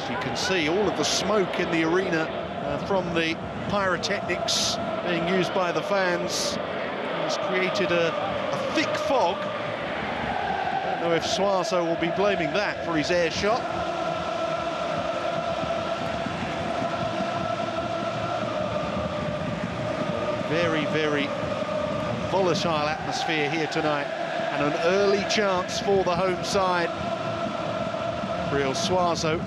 As you can see, all of the smoke in the arena from the pyrotechnics being used by the fans has created a thick fog. I don't know if Suazo will be blaming that for his air shot. Very, very volatile atmosphere here tonight, and an early chance for the home side. Real Suazo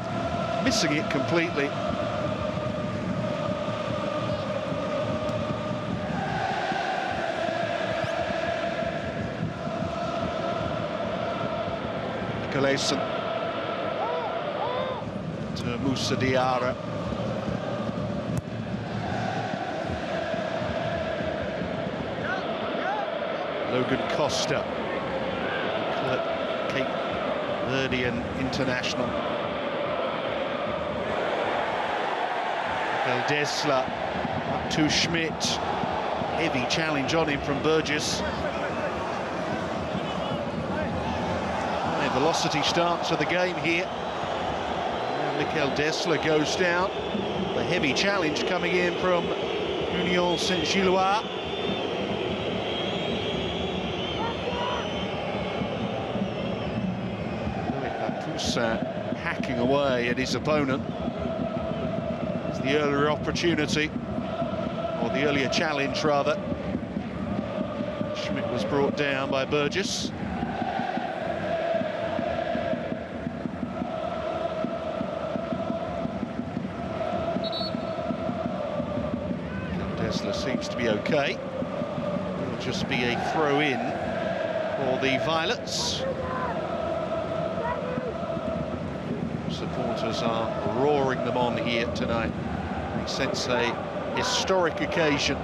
missing it completely. Gilloise to Moussa Diarra. Logan Costa, Cape Verdean international. Desla up to Schmidt. Heavy challenge on him from Burgess. A velocity start to the game here. Mikel Desla goes down. The heavy challenge coming in from Union Saint-Gilloise. Hacking away at his opponent. It's the earlier opportunity, or the earlier challenge rather. Schmidt was brought down by Burgess. Desla seems to be okay. It'll just be a throw-in for the Violets. Supporters are roaring them on here tonight. They sense a historic occasion.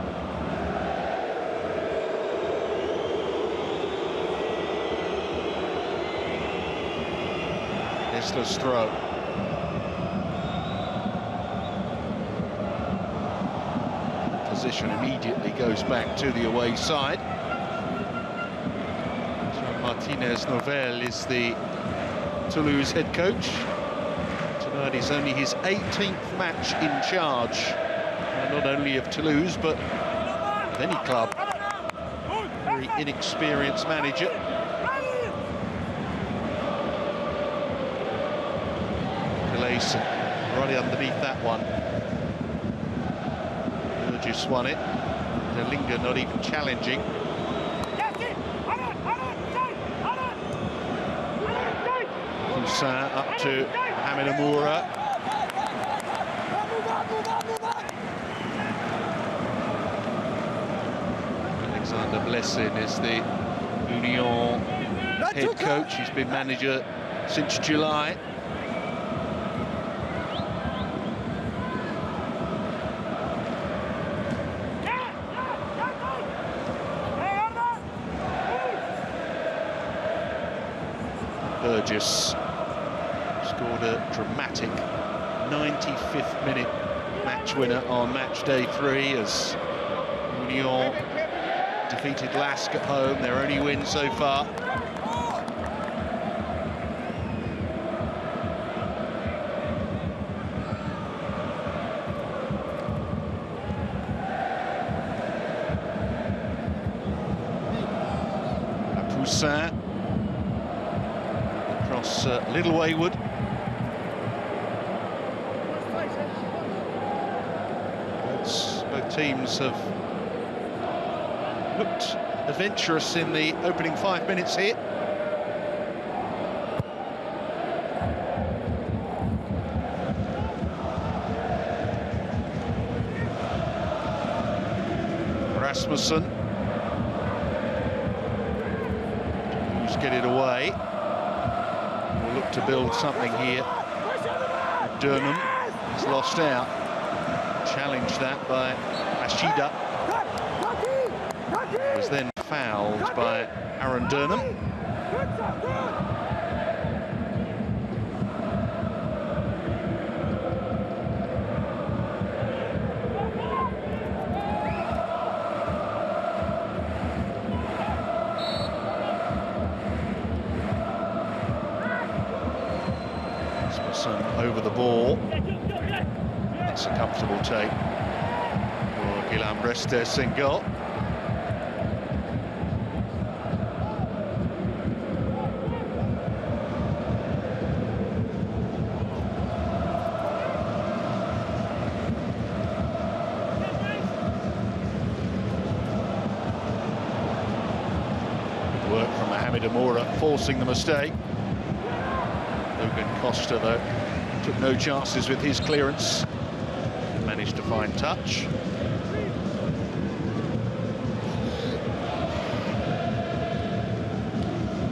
Desla's throw. Position immediately goes back to the away side. Martinez Novel is the Toulouse head coach. Tonight is only his 18th match in charge, not only of Toulouse, but of any club. Very inexperienced manager. Gilloise right underneath that one. Burgess won it. Delinga not even challenging. Toussaint up to Mohamed Amoura. Alexander Blessin is the Union head coach. He's been manager since July. Burgess scored a dramatic 95th minute match winner on match day 3 as Union defeated Lask at home, their only win so far. Toussaint across Little Wayward. Both teams have looked adventurous in the opening 5 minutes here. Rasmussen. Toulouse get it away. We'll look to build something here. Durham is lost out. Challenged that by Ashida. Was then fouled by Aaron Durham. Over the ball. That's a comfortable take for Gilloise Senghor. Work from Mohamed Amoura, forcing the mistake. Logan Costa, though, took no chances with his clearance. Managed to find touch.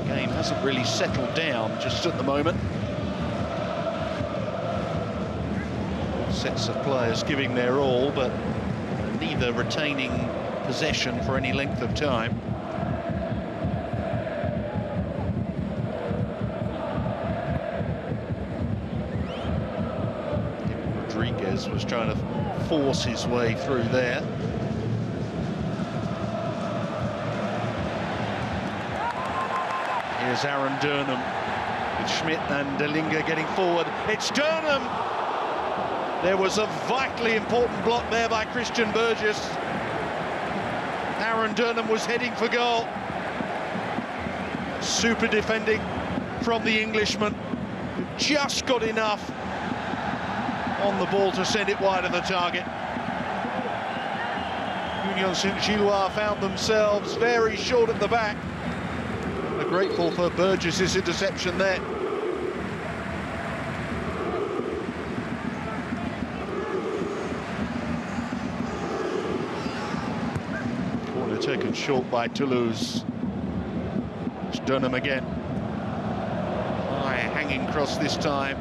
Game hasn't really settled down just at the moment. Sets of players giving their all, but neither retaining possession for any length of time. Was trying to force his way through there. Here's Aaron Durnham with Schmidt and Delinga getting forward. It's Durnham! There was a vitally important block there by Christian Burgess. Aaron Durnham was heading for goal. Super defending from the Englishman, who just got enough on the ball to send it wide of the target. Union Saint-Gilloise found themselves very short at the back. They're grateful for Burgess's interception there. Corner taken short by Toulouse. It's Durnham again. High hanging cross this time.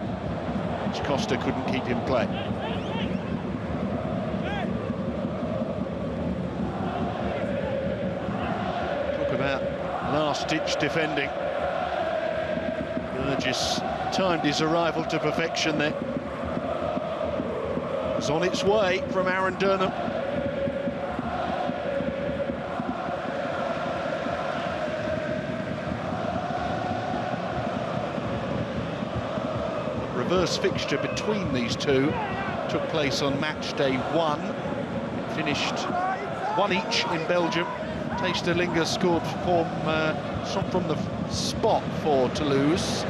Costa couldn't keep in play. Talk about last-ditch defending. Burgess timed his arrival to perfection there. It was on its way from Aaron Durnham. Reverse fixture between these two took place on match day 1. It finished 1 each in Belgium. Thijs Delinga scored from the spot for Toulouse.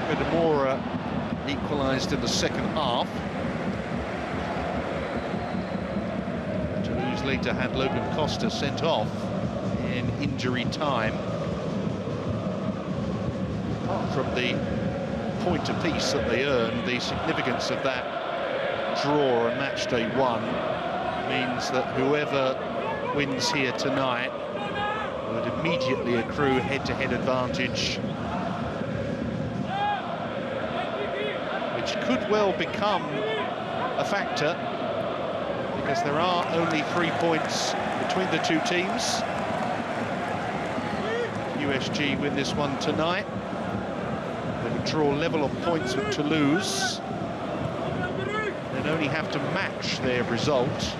Amoura equalised in the second half. Toulouse later had Logan Costa sent off in injury time. Apart from the point apiece that they earned, the significance of that draw on match day 1 means that whoever wins here tonight would immediately accrue head-to-head advantage, which could well become a factor because there are only 3 points between the two teams. USG win this one tonight, they would draw level on points with Toulouse. They'd only have to match their result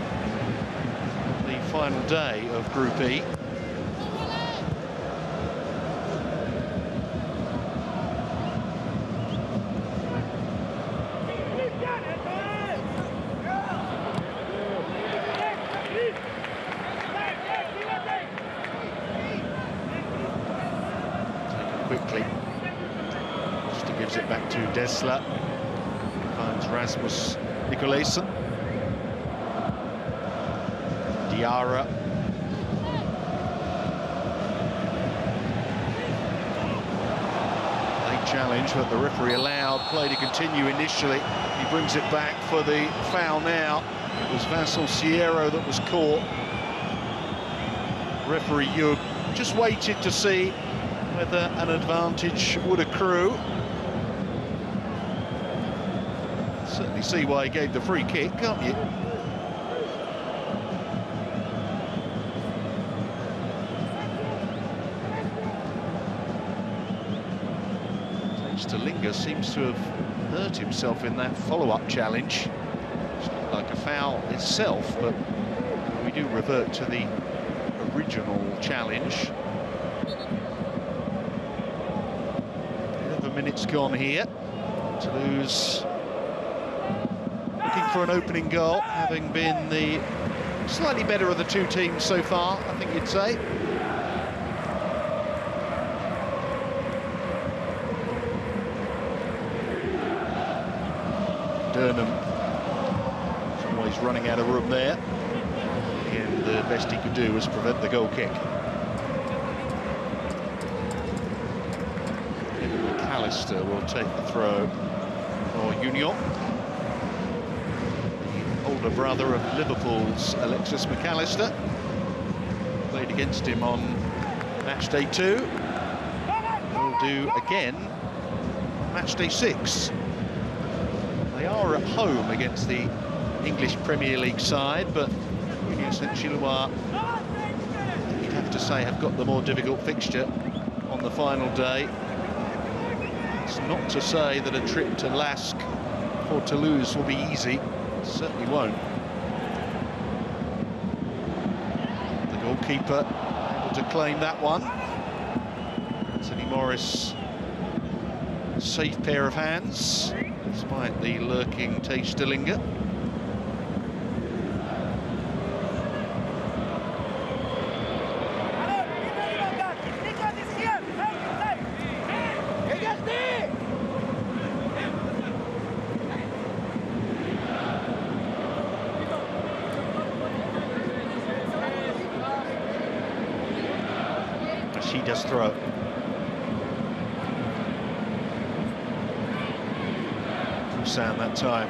on the final day of Group E. Quickly, Costa gives it back to Dessler, finds Rasmus Nicolaisen, Diarra, late challenge, but the referee allowed play to continue initially. He brings it back for the foul now. It was Vincent Sierro that was caught. Referee Hugh just waited to see whether an advantage would accrue. Certainly see why he gave the free kick, can't you? Thijs Delinga seems to have hurt himself in that follow-up challenge. It's not like a foul itself, but we do revert to the original challenge. Minutes gone here. Toulouse looking for an opening goal, having been the slightly better of the two teams so far, I think you'd say. Durham always running out of room there, and the best he could do was prevent the goal kick. McAllister will take the throw for Union. The older brother of Liverpool's Alexis McAllister played against him on matchday 2. Will do again matchday 6. They are at home against the English Premier League side, but Union Saint-Gilloise, you'd have to say, have got the more difficult fixture on the final day. It's not to say that a trip to Lasque for Toulouse will be easy. It certainly won't. The goalkeeper able to claim that one. Anthony Morris, safe pair of hands, despite the lurking Taste-Linger. She does throw. Sound that time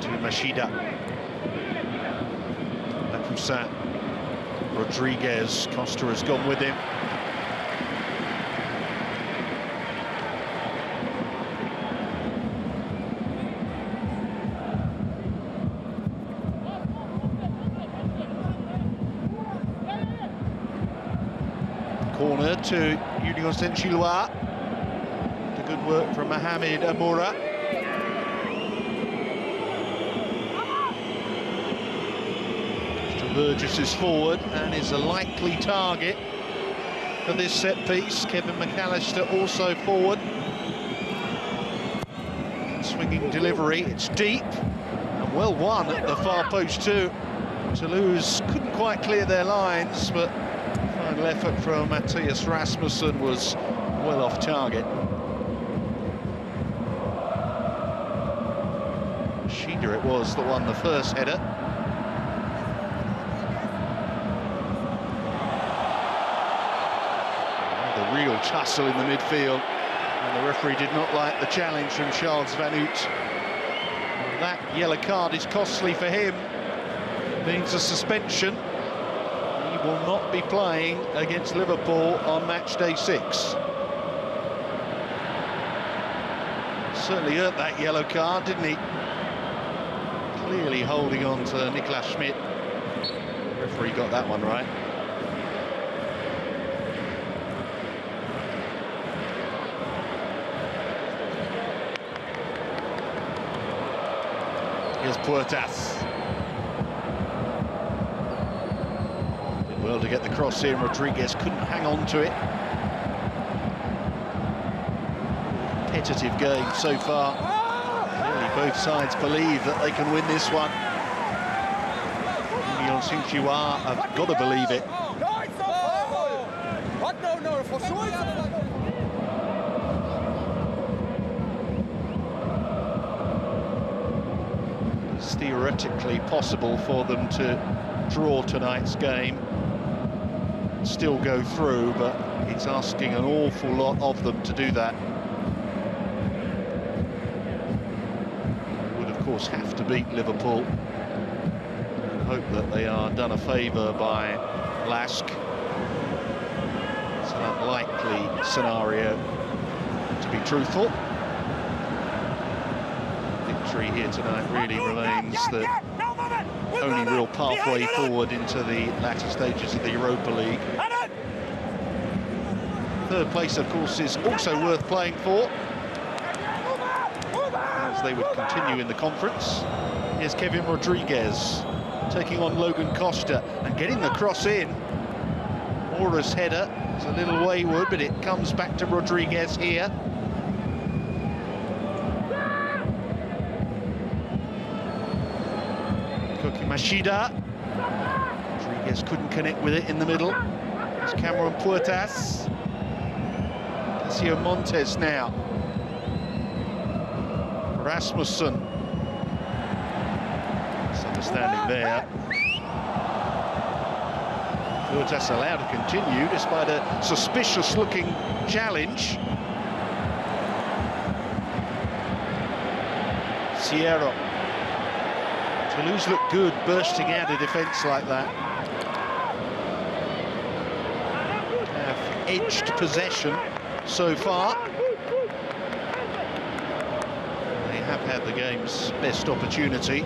to Machida. Lapoussin, Rodriguez, Costa has gone with him. Corner to Union Saint-Gilloise. Good work from Mohamed Amoura. Burgess is forward and is a likely target for this set piece. Kevin McAllister also forward. Swinging delivery, it's deep and well won at the far post too. Toulouse couldn't quite clear their lines, but final effort from Matthias Rasmussen was well off target. Sheeder it was that won the first header. The real tussle in the midfield, and the referee did not like the challenge from Charles Van Hout. That yellow card is costly for him. It means a suspension. He will not be playing against Liverpool on match day 6. Certainly earned that yellow card, didn't he? Clearly holding on to Niklas Schmidt. The referee got that one right. Here's Puertas. Did well to get the cross in. Rodriguez couldn't hang on to it. Competitive game so far. Really, both sides believe that they can win this one. Union Saint-Gilloise have got to believe it. It's theoretically possible for them to draw tonight's game, still go through, but it's asking an awful lot of them to do that. Of course, have to beat Liverpool and hope that they are done a favour by Lasque. It's an unlikely scenario, to be truthful. Victory here tonight really remains the only real pathway forward into the latter stages of the Europa League. Third place, of course, is also worth playing for, as they would continue in the conference. Here's Kevin Rodriguez taking on Logan Costa and getting the cross in. Mora's header is a little wayward, but it comes back to Rodriguez here. Koki Mashida. Rodriguez couldn't connect with it in the middle. It's Cameron Puertas. Casio Montes now. Rasmussen. Misunderstanding there. Puertas allowed to continue despite a suspicious-looking challenge. Sierra. Toulouse looked good bursting out of defence like that. Have edged possession so far. They have had the game's best opportunity.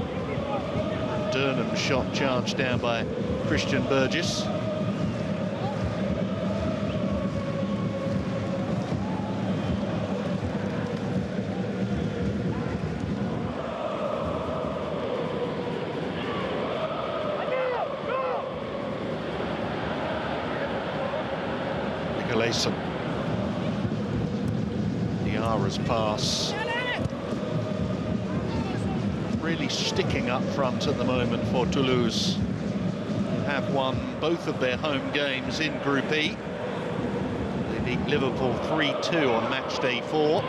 Durnham shot charged down by Christian Burgess. Diarra's pass. Really sticking up front at the moment for Toulouse, who have won both of their home games in Group E. They beat Liverpool 3-2 on match day 4,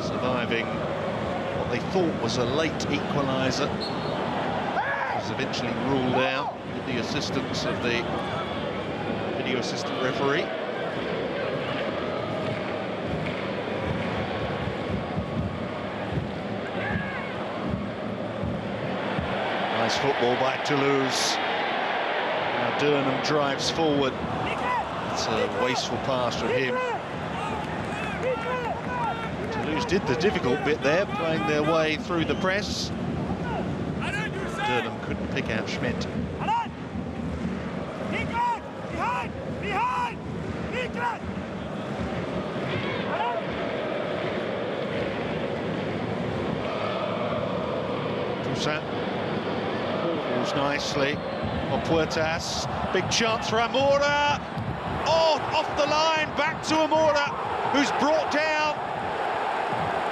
surviving what they thought was a late equaliser. It was eventually ruled out with the assistance of the video assistant referee. Nice football by Toulouse. Now Durnham drives forward. It's a wasteful pass from him. Toulouse did the difficult bit there, playing their way through the press. Durnham couldn't pick out Schmidt. Falls nicely on Puertas. Big chance for Amora. Oh, off the line, back to Amora, who's brought down.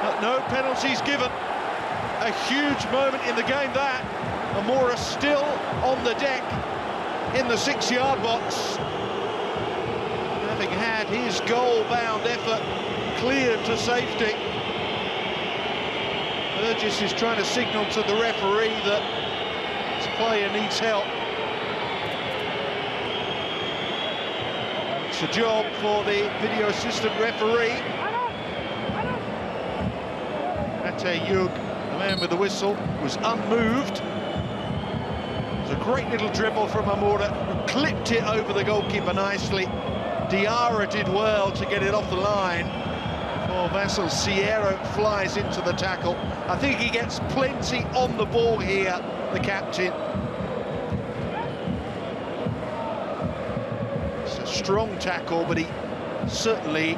But no penalties given. A huge moment in the game that. Amora still on the deck in the 6-yard box. Having had his goal-bound effort cleared to safety. Burgess is trying to signal to the referee that his player needs help. It's a job for the video assistant referee. Mate Yug, the man with the whistle, was unmoved. It was a great little dribble from Amora, who clipped it over the goalkeeper nicely. Diarra did well to get it off the line. Vassal Sierra flies into the tackle. I think he gets plenty on the ball here, the captain. It's a strong tackle, but he certainly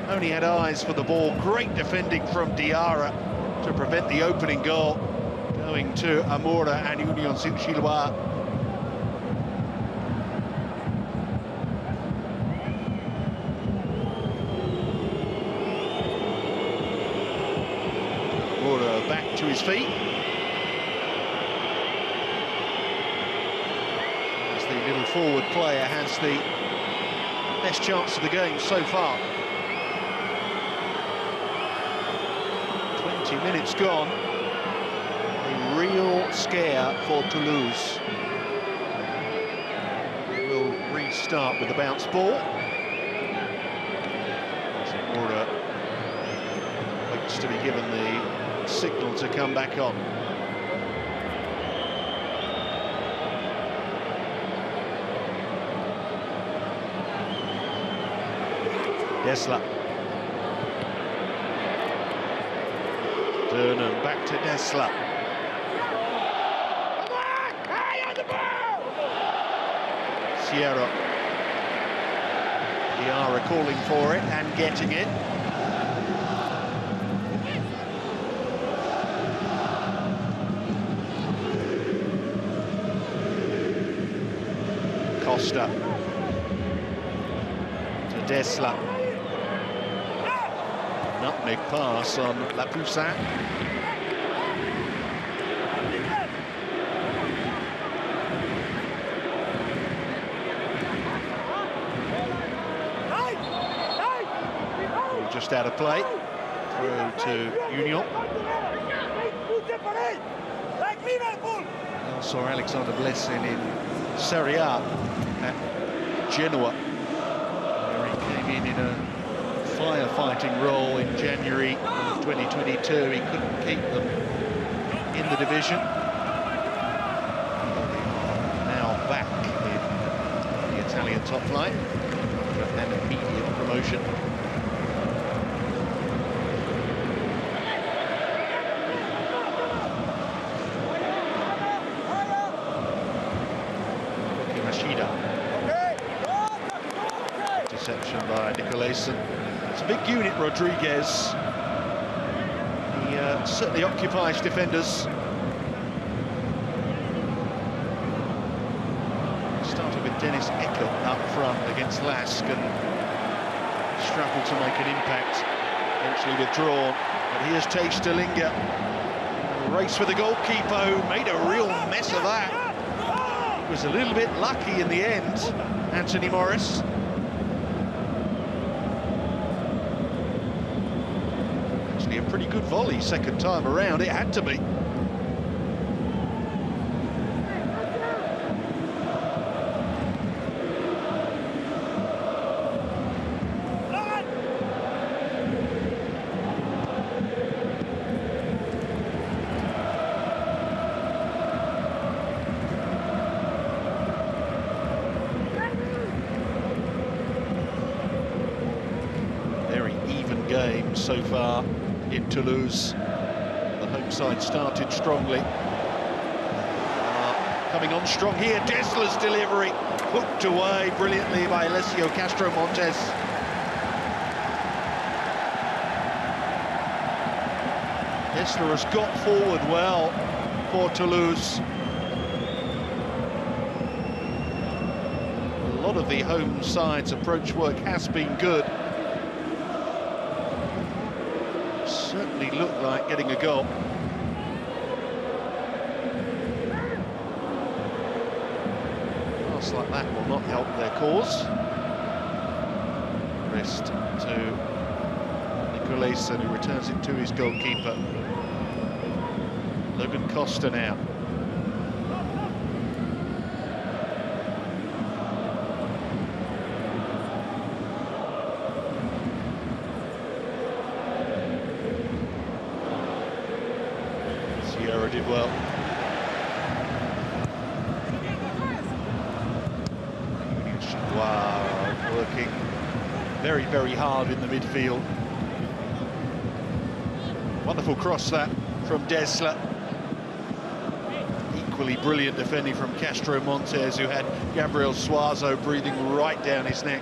only had eyes for the ball. Great defending from Diarra to prevent the opening goal going to Amora and Union Saint-Gilloise. Back to his feet. As the little forward player has the best chance of the game so far. 20 minutes gone. A real scare for Toulouse. They will restart with the bounce ball. Zamora waits to be given the signal to come back on. Dessler. Durnham back to Dessler. Sierra. Diarra calling for it and getting it. Costa. To Dessler. Nutmeg pass on Lapoussin. Just out of play. Through to Union. I saw Alexander Blessin in Serie A at Genoa, where he came in a firefighting role in January of 2022. He couldn't keep them in the division. Now back in the Italian top flight after an immediate promotion. Deception by Nicolaisen. It's a big unit, Rodriguez. He certainly occupies defenders. Started with Dennis Eckert up front against Lask and struggled to make an impact. Eventually withdrawn. But here's Tej Sterlinga. Race for the goalkeeper, who made a real mess of that. He was a little bit lucky in the end, Anthony Morris. Actually a pretty good volley second time around, it had to be. Game so far in Toulouse. The home side started strongly. Coming on strong here, Dessler's delivery, hooked away brilliantly by Alessio Castro Montes. Dessler has got forward well for Toulouse. A lot of the home side's approach work has been good. Certainly looked like getting a goal. Pass like that will not help their cause. Wrist to Nicolaisen, who returns it to his goalkeeper. Logan Costa now. Did well. Wow, working very, very hard in the midfield. Wonderful cross that from Dessler. Equally brilliant defending from Castro Montes, who had Gabriel Suazo breathing right down his neck.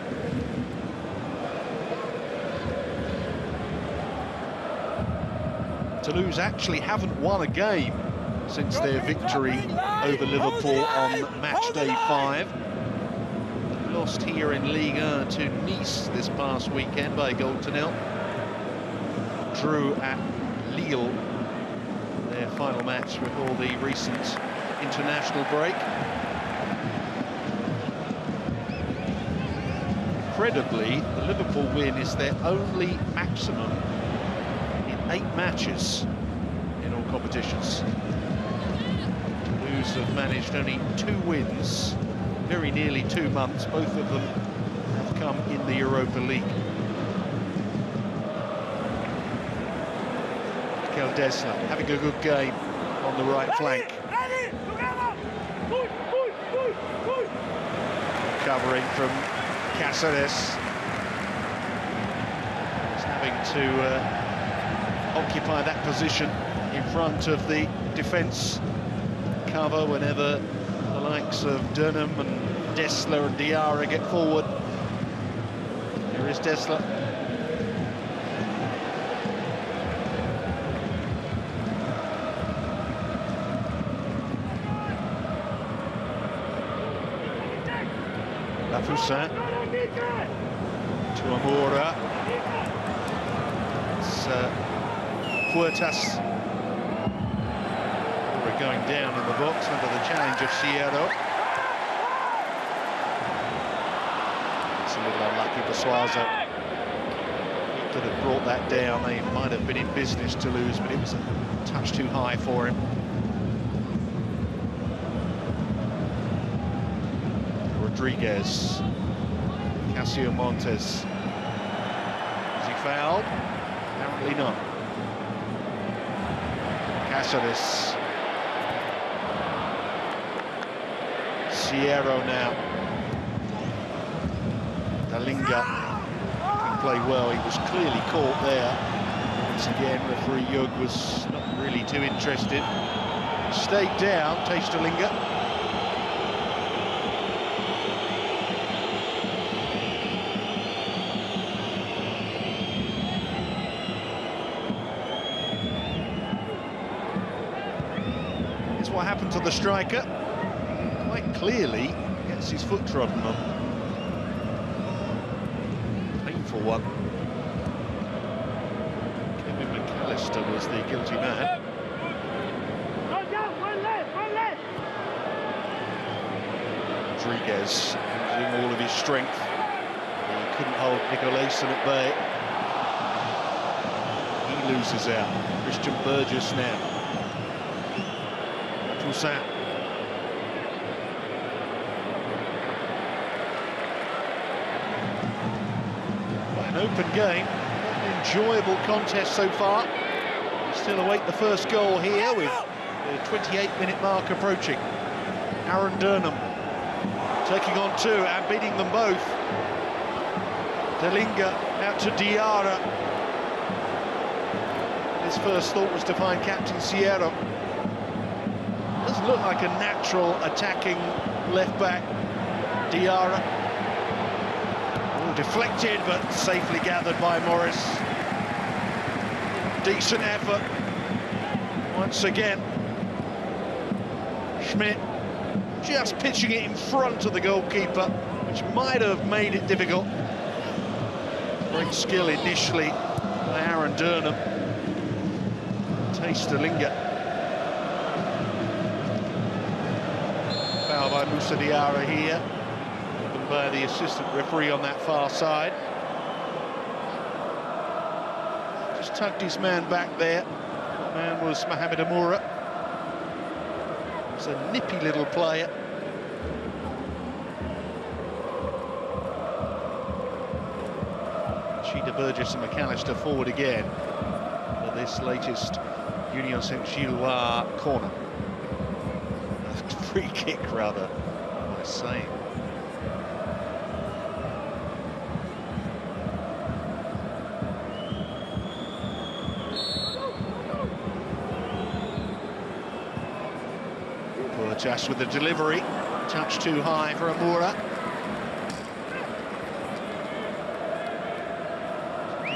Toulouse actually haven't won a game since their victory over Liverpool on match day 5. Lost here in Ligue 1 to Nice this past weekend by a goal to nil. Drew at Lille, their final match before the recent international break. Incredibly, the Liverpool win is their only maximum 8 matches in all competitions. Toulouse have managed only 2 wins, very nearly 2 months. Both of them have come in the Europa League. Mikel Dessler having a good game on the right flank. Covering from Cáceres. He's having to occupy that position in front of the defence cover whenever the likes of Dunham and Dessler and Diarra get forward. Here is Dessler. Lafoussin to Amora. It's Puertas. We're going down in the box under the challenge of Sierra. It's a little unlucky for Suazo. Could have brought that down. They might have been in business, Toulouse, but it was a touch too high for him. Rodriguez, Casio Montes. Is he fouled? Apparently not. Cáceres. Sierra now. Dalinga can play well. He was clearly caught there. Once again, referee Yug was not really too interested. Stayed down, Dalinga. What happened to the striker? Quite clearly gets his foot trodden on. Painful one. Kevin McAllister was the guilty man. Rodriguez using all of his strength. He couldn't hold Nicolaisen at bay. He loses out. Christian Burgess now. An open game, an enjoyable contest so far. We still await the first goal here with the 28-minute mark approaching. Aaron Durnham taking on two and beating them both. Dalinga out to Diarra. His first thought was to find Captain Sierra. Doesn't look like a natural attacking left-back, Diarra. Oh, deflected, but safely gathered by Morris. Decent effort. Once again. Schmidt just pitching it in front of the goalkeeper, which might have made it difficult. Great skill initially by Aaron Durnham. Dalinga. By Moussa Diarra here, given by the assistant referee on that far side. Just tugged his man back there. That man was Mohamed Amoura. He's a nippy little player. Sheeta, Burgess and McAllister forward again for this latest Union Saint-Gilloise corner. Free kick, rather, am I saying. Puertas with the delivery, touch too high for Amora.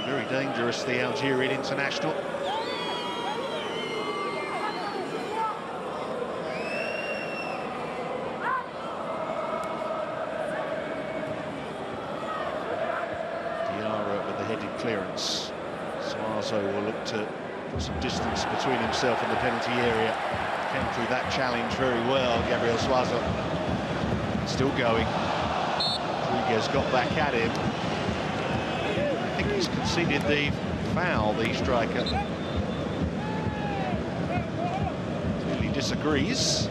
Very dangerous, the Algerian international. Clearance. Suazo will look to put some distance between himself and the penalty area. Came through that challenge very well, Gabriel Suazo. Still going. Rodriguez got back at him. I think he's conceded the foul, the striker. Clearly disagrees.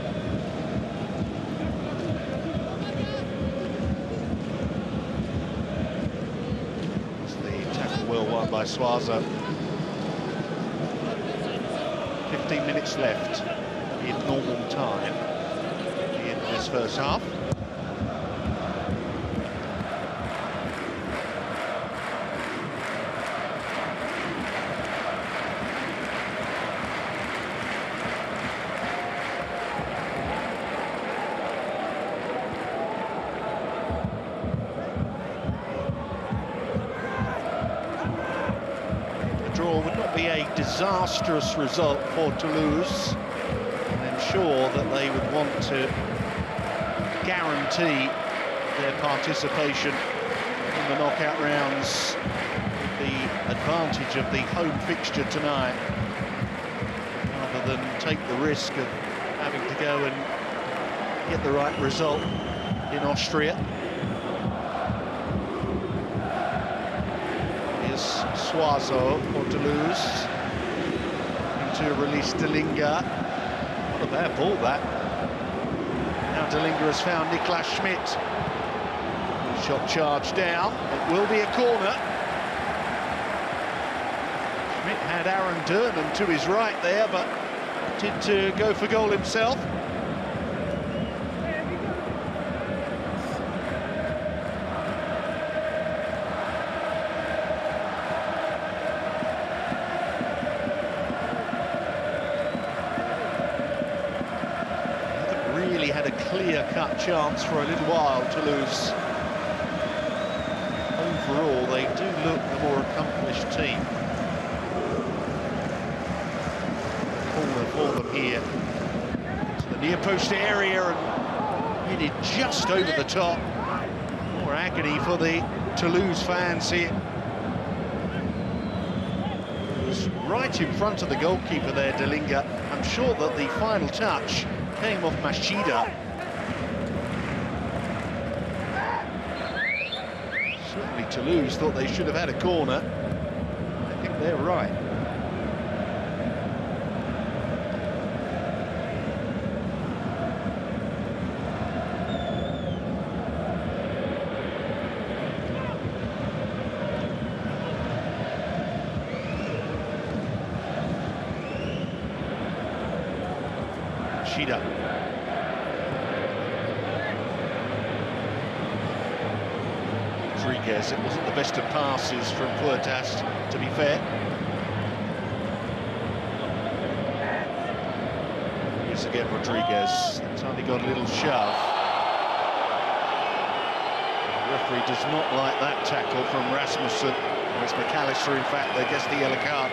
Well won by Suazo. 15 minutes left in normal time in this first half. Draw would not be a disastrous result for Toulouse. I'm sure that they would want to guarantee their participation in the knockout rounds, the advantage of the home fixture tonight, rather than take the risk of having to go and get the right result in Austria. Here's Suazo for Toulouse, to release Delinga. What a bad ball that. Now Delinga has found Niklas Schmidt. Shot charged down, it will be a corner. Schmidt had Aaron Durnan to his right there, but wanted to go for goal himself. Haven't really had a clear-cut chance for a little while, Toulouse. Overall, they do look the more accomplished team. Corner for them here. To the near post area and hit it just over the top. More agony for the Toulouse fans here. It was right in front of the goalkeeper there, Delinga. I'm sure that the final touch came off Machida. Certainly Toulouse thought they should have had a corner. I think they're right. Machida. Rodriguez, it wasn't the best of passes from Puertas, to be fair. Here's again Rodriguez, it's only got a little shove. The referee does not like that tackle from Rasmussen. Or it's McAllister, in fact, that gets the yellow card.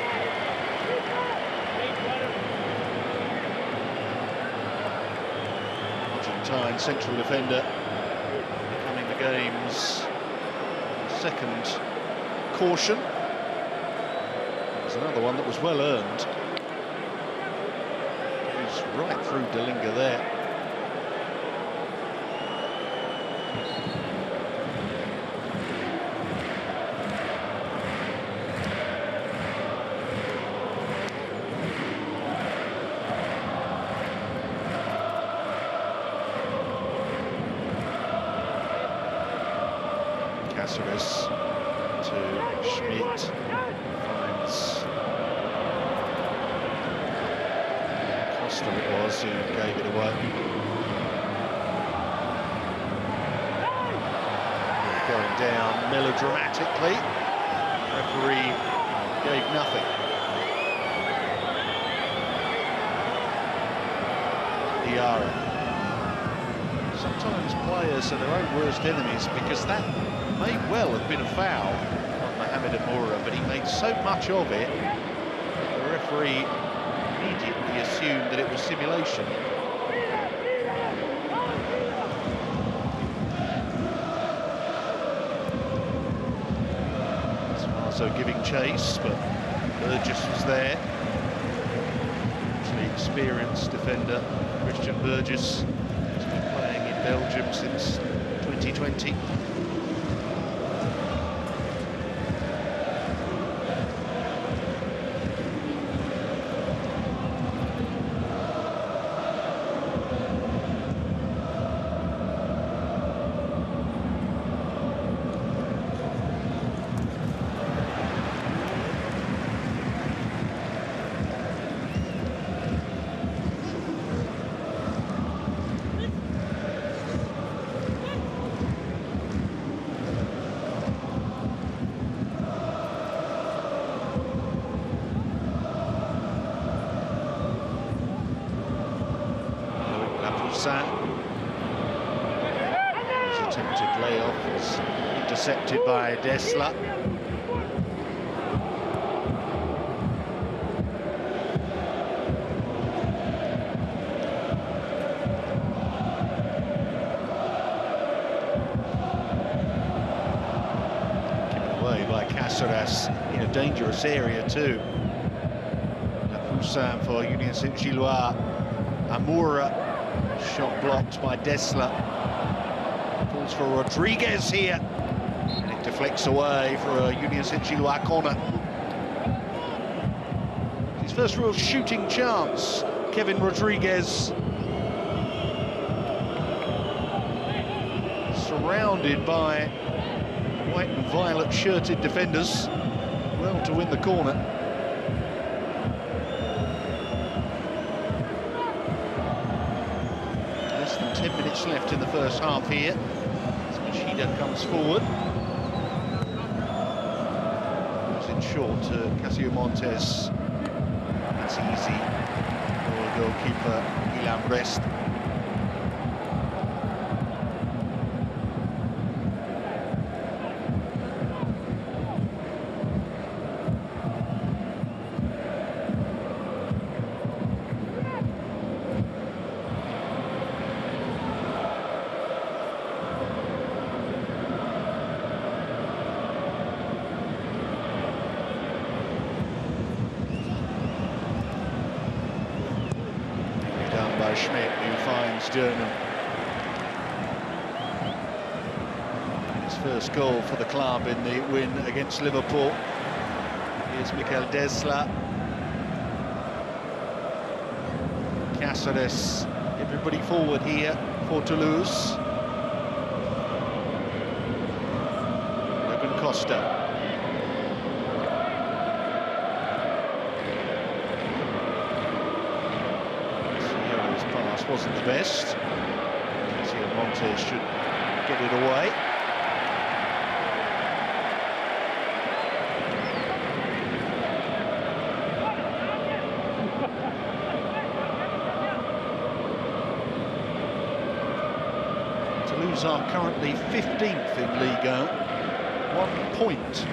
Argentine central defender becoming the game's second caution. There's another one that was well earned. He's right through Delinga there. Cáceres to Schmidt, finds Costa it was who gave it away. Going down melodramatically, referee gave nothing. Diarra. Sometimes players are their own worst enemies, because that may well have been a foul on Mohamed Amoura, but he made so much of it that the referee immediately assumed that it was simulation. So giving chase, but Burgess was there. The experienced defender, Christian Burgess, has been playing in Belgium since 2020. His attempted layoff was intercepted by Dessler. Cáceres in a dangerous area too. Poussin for Union Saint-Gilloise. Amoura, shot blocked by Dessler. Falls for Rodriguez here. And it deflects away for a Union Saint-Gilloise corner. His first real shooting chance, Kevin Rodriguez. Surrounded by white and violet shirted defenders. Well to win the corner. Less than 10 minutes left in the first half here. As Machida comes forward. Goes in short to Casio Montes. That's easy for goalkeeper Ilan Brest. Schmidt, who finds Durham. His first goal for the club in the win against Liverpool. Here's Mikel Dessler. Cáceres, everybody forward here for Toulouse. Logan Costa. Wasn't the best. Casio Montes should get it away. Toulouse are currently 15th in Ligue 1, 1 point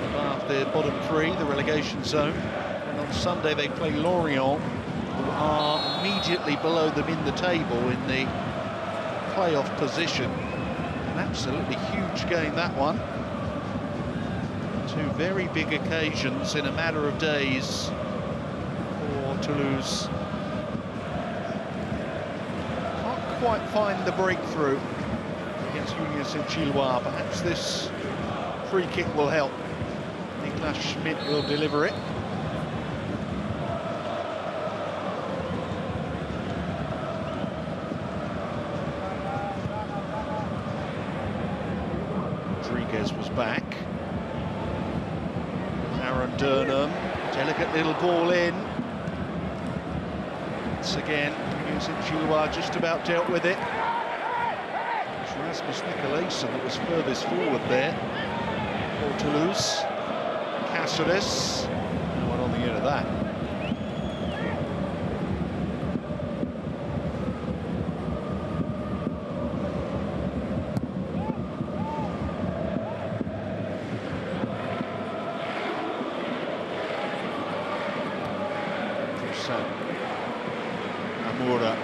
above their bottom three, the relegation zone. And on Sunday they play Lorient, who are immediately below them in the table in the playoff position. An absolutely huge game, that one. Two very big occasions in a matter of days for Toulouse. Can't quite find the breakthrough against Union Saint-Gilloise. Perhaps this free kick will help. Niklas Schmidt will deliver it. Rodriguez was back. Aaron Durnham, delicate little ball in. Once again, Union Saint-Gilloise just about dealt with it. It's Rasmus Nicolaisen that was furthest forward there for Toulouse. Cáceres, no one on the end of that. Amoura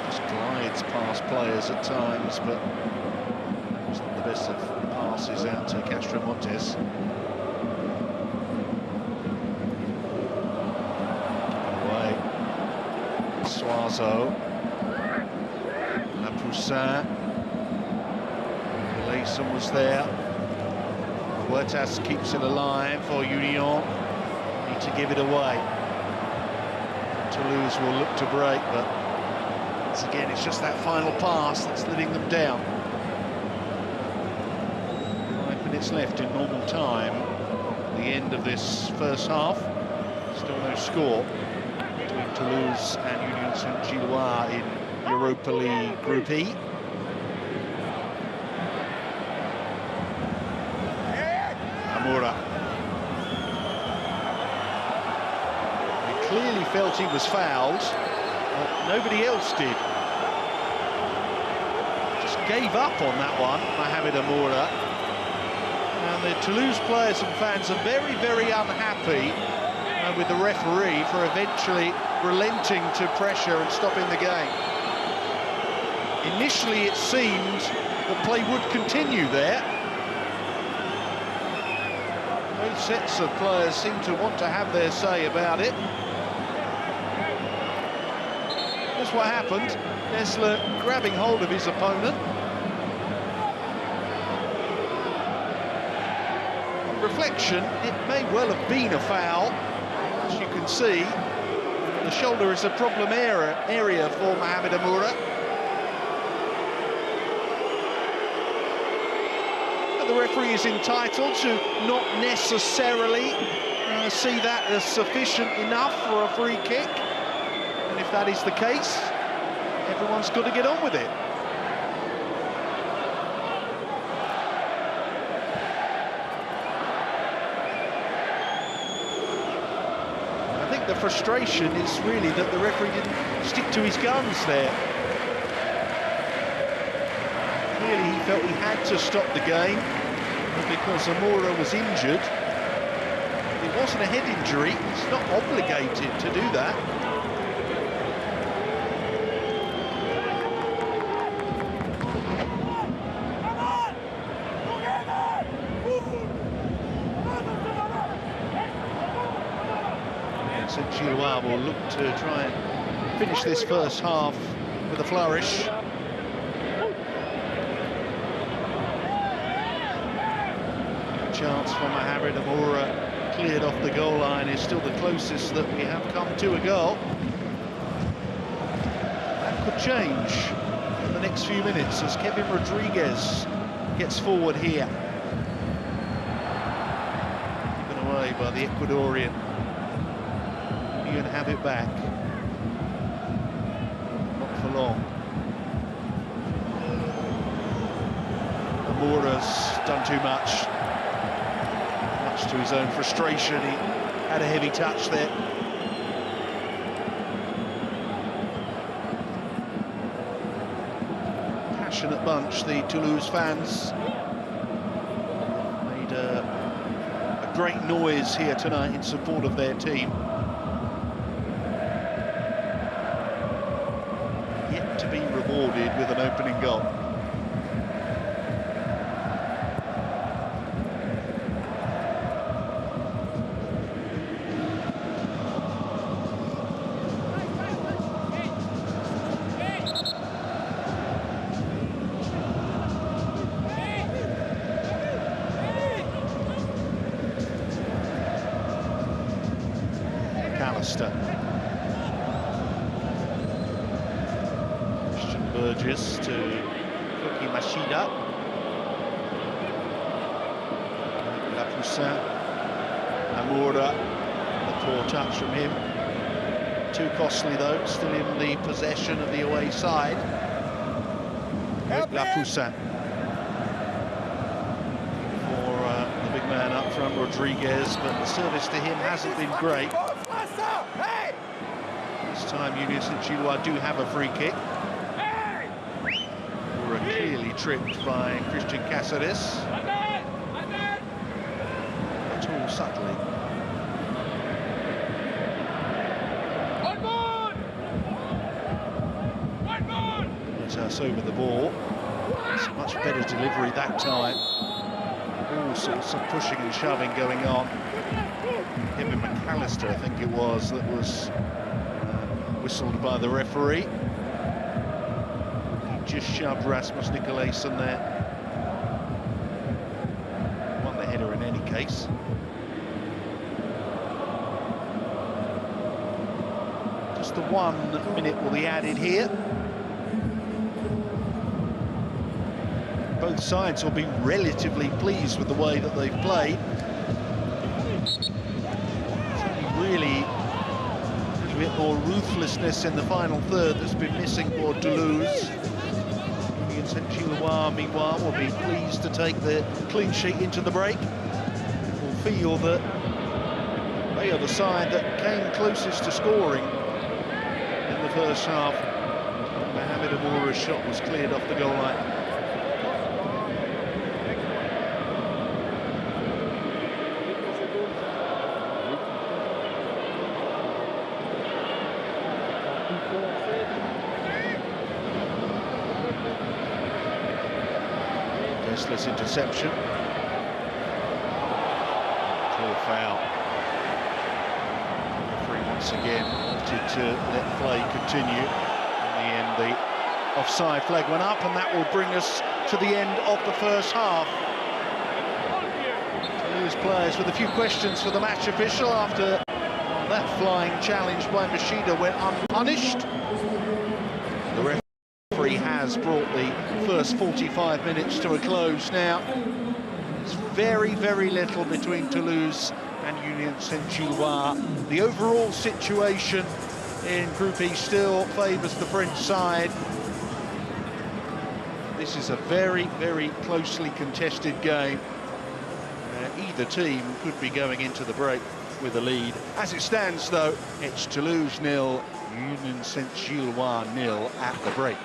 just glides past players at times, but it's not the best of passes out to Castro Montes. Away, Suazo, La Poussin, Gilloise was there. Huertas keeps it alive for Union. Need to give it away. Toulouse will look to break, but once again, it's just that final pass that's letting them down. 5 minutes left in normal time. The end of this first half. Still no score between Toulouse and Union Saint-Gilloise in Europa League Group E. Amoura. Clearly felt he was fouled, but nobody else did. Just gave up on that one, Mohamed Amoura. And the Toulouse players and fans are very, very unhappy with the referee for eventually relenting to pressure and stopping the game. Initially, it seemed that play would continue there. Both sets of players seem to want to have their say about it. That's what happened. Dessler grabbing hold of his opponent. On reflection, it may well have been a foul. As you can see, the shoulder is a problem area for Mohamed Amoura. But the referee is entitled to not necessarily see that as sufficient enough for a free kick. And if that is the case, everyone's got to get on with it. I think the frustration is really that the referee didn't stick to his guns there. Clearly he felt he had to stop the game because Amoura was injured. It wasn't a head injury, he's not obligated to do that. Gilloise will look to try and finish this first half with a flourish. Chance for Mohamed Amoura, cleared off the goal line, is still the closest that we have come to a goal. That could change in the next few minutes as Kevin Rodriguez gets forward here. Given away by the Ecuadorian. And have it back. Not for long. Amoura's done too much. Much to his own frustration. He had a heavy touch there. Passionate bunch, the Toulouse fans. Made a great noise here tonight in support of their team. To be rewarded with an opening goal. McAllister. Burgess to Koki Machida. Lapoussin. Amoura, the poor touch from him. Too costly though, still in the possession of the away side. Lapoussin. For the big man up front, Rodriguez, but the service to him hasn't been great. This time Union Saint-Gilloise do have a free kick. Clearly tripped by Christian Cáceres. Not all subtly. Let us over the ball. It's a much better delivery that time. All sorts of pushing and shoving going on. Kevin McAllister, I think it was, that was whistled by the referee. Just shoved Rasmus Nicolaisen there. Won the header in any case. Just the 1 minute will be added here. Both sides will be relatively pleased with the way that they've played. It's only really a little bit more ruthlessness in the final third that's been missing for Toulouse. Saint-Gilloise, meanwhile, will be pleased to take the clean sheet into the break. Will feel that they are the side that came closest to scoring in the first half. Mohamed Amoura's shot was cleared off the goal line. Dessler's interception. Poor foul. The referee once again wanted to let play continue. In the end, the offside flag went up, and that will bring us to the end of the first half. Toulouse players with a few questions for the match official after that flying challenge by Machida went unpunished. The referee has brought the first 45 minutes to a close now. There's very, very little between Toulouse and Union Saint-Gilloise. The overall situation in Group E still favours the French side. This is a very, very closely contested game. Either team could be going into the break with a lead. As it stands, though, it's Toulouse 0, Union Saint-Gilloise 0 at the break.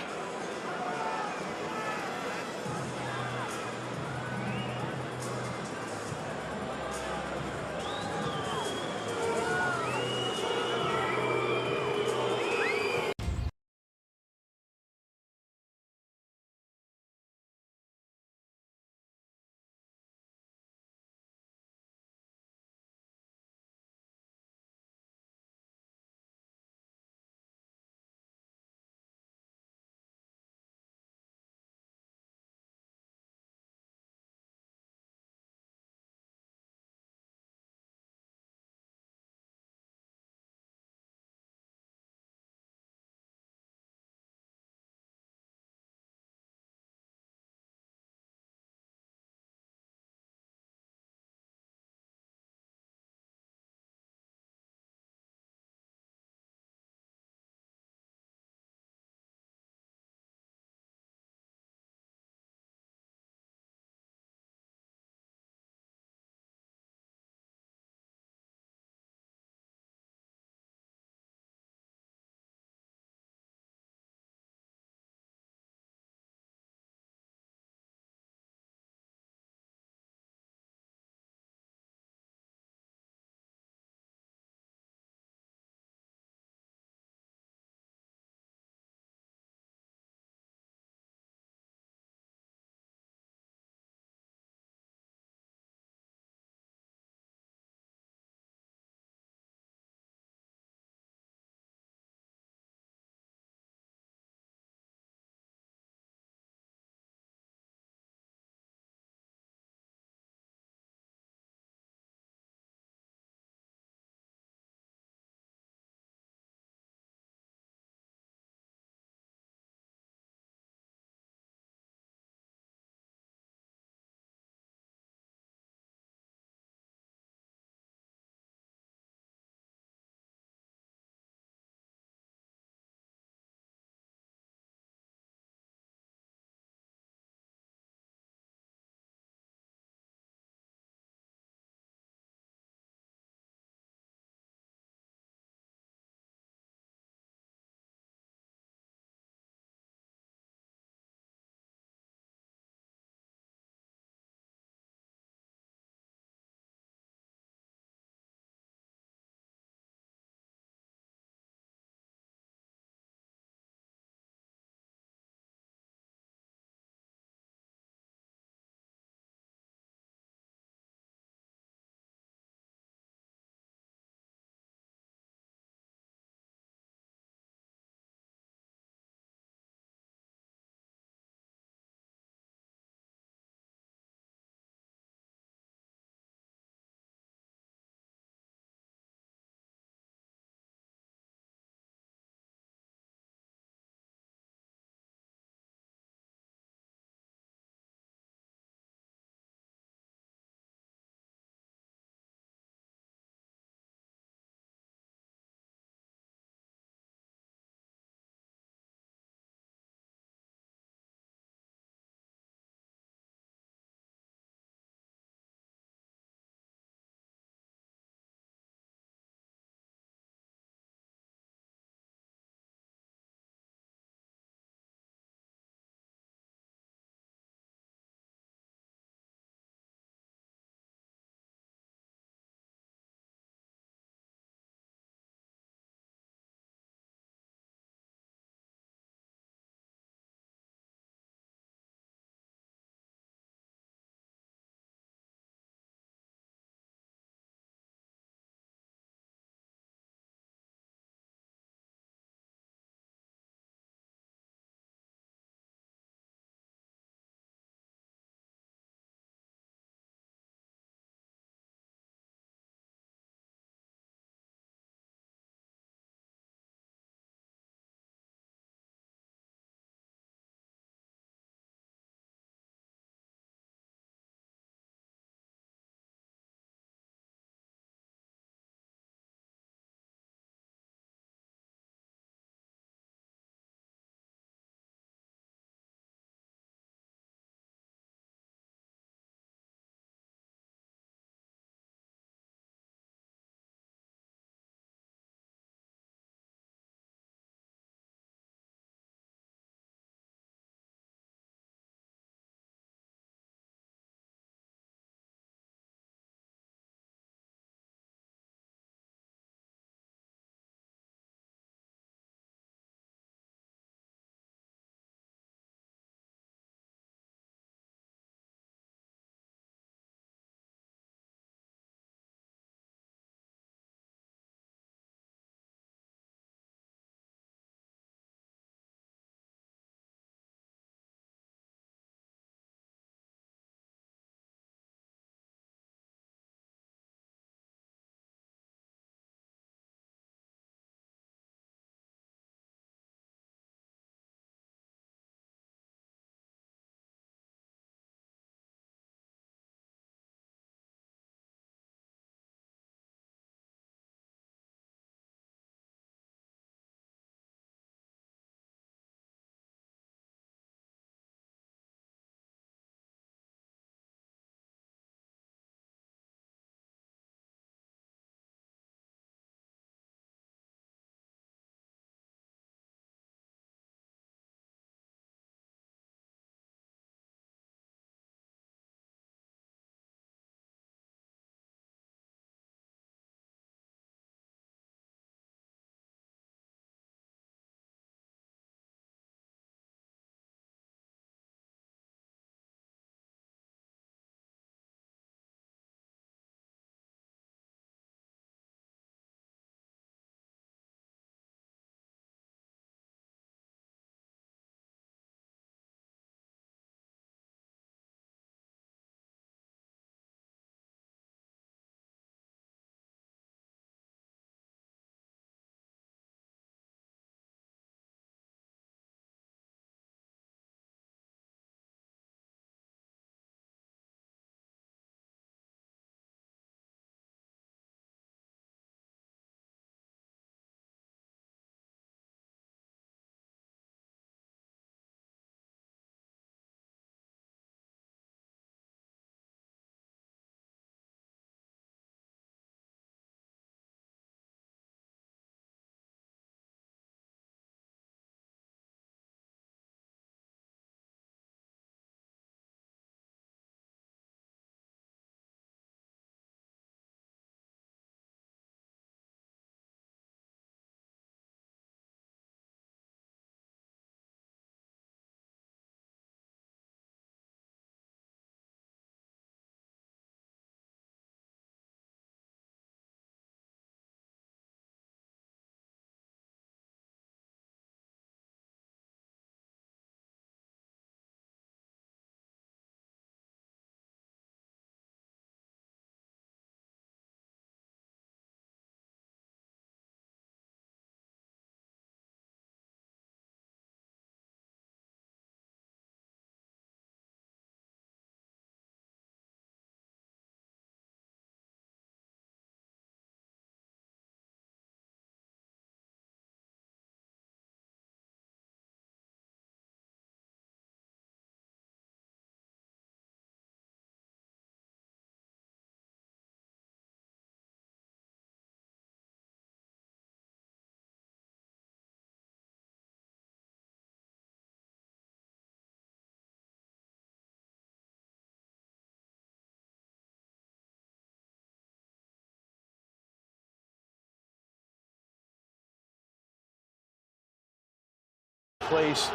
place.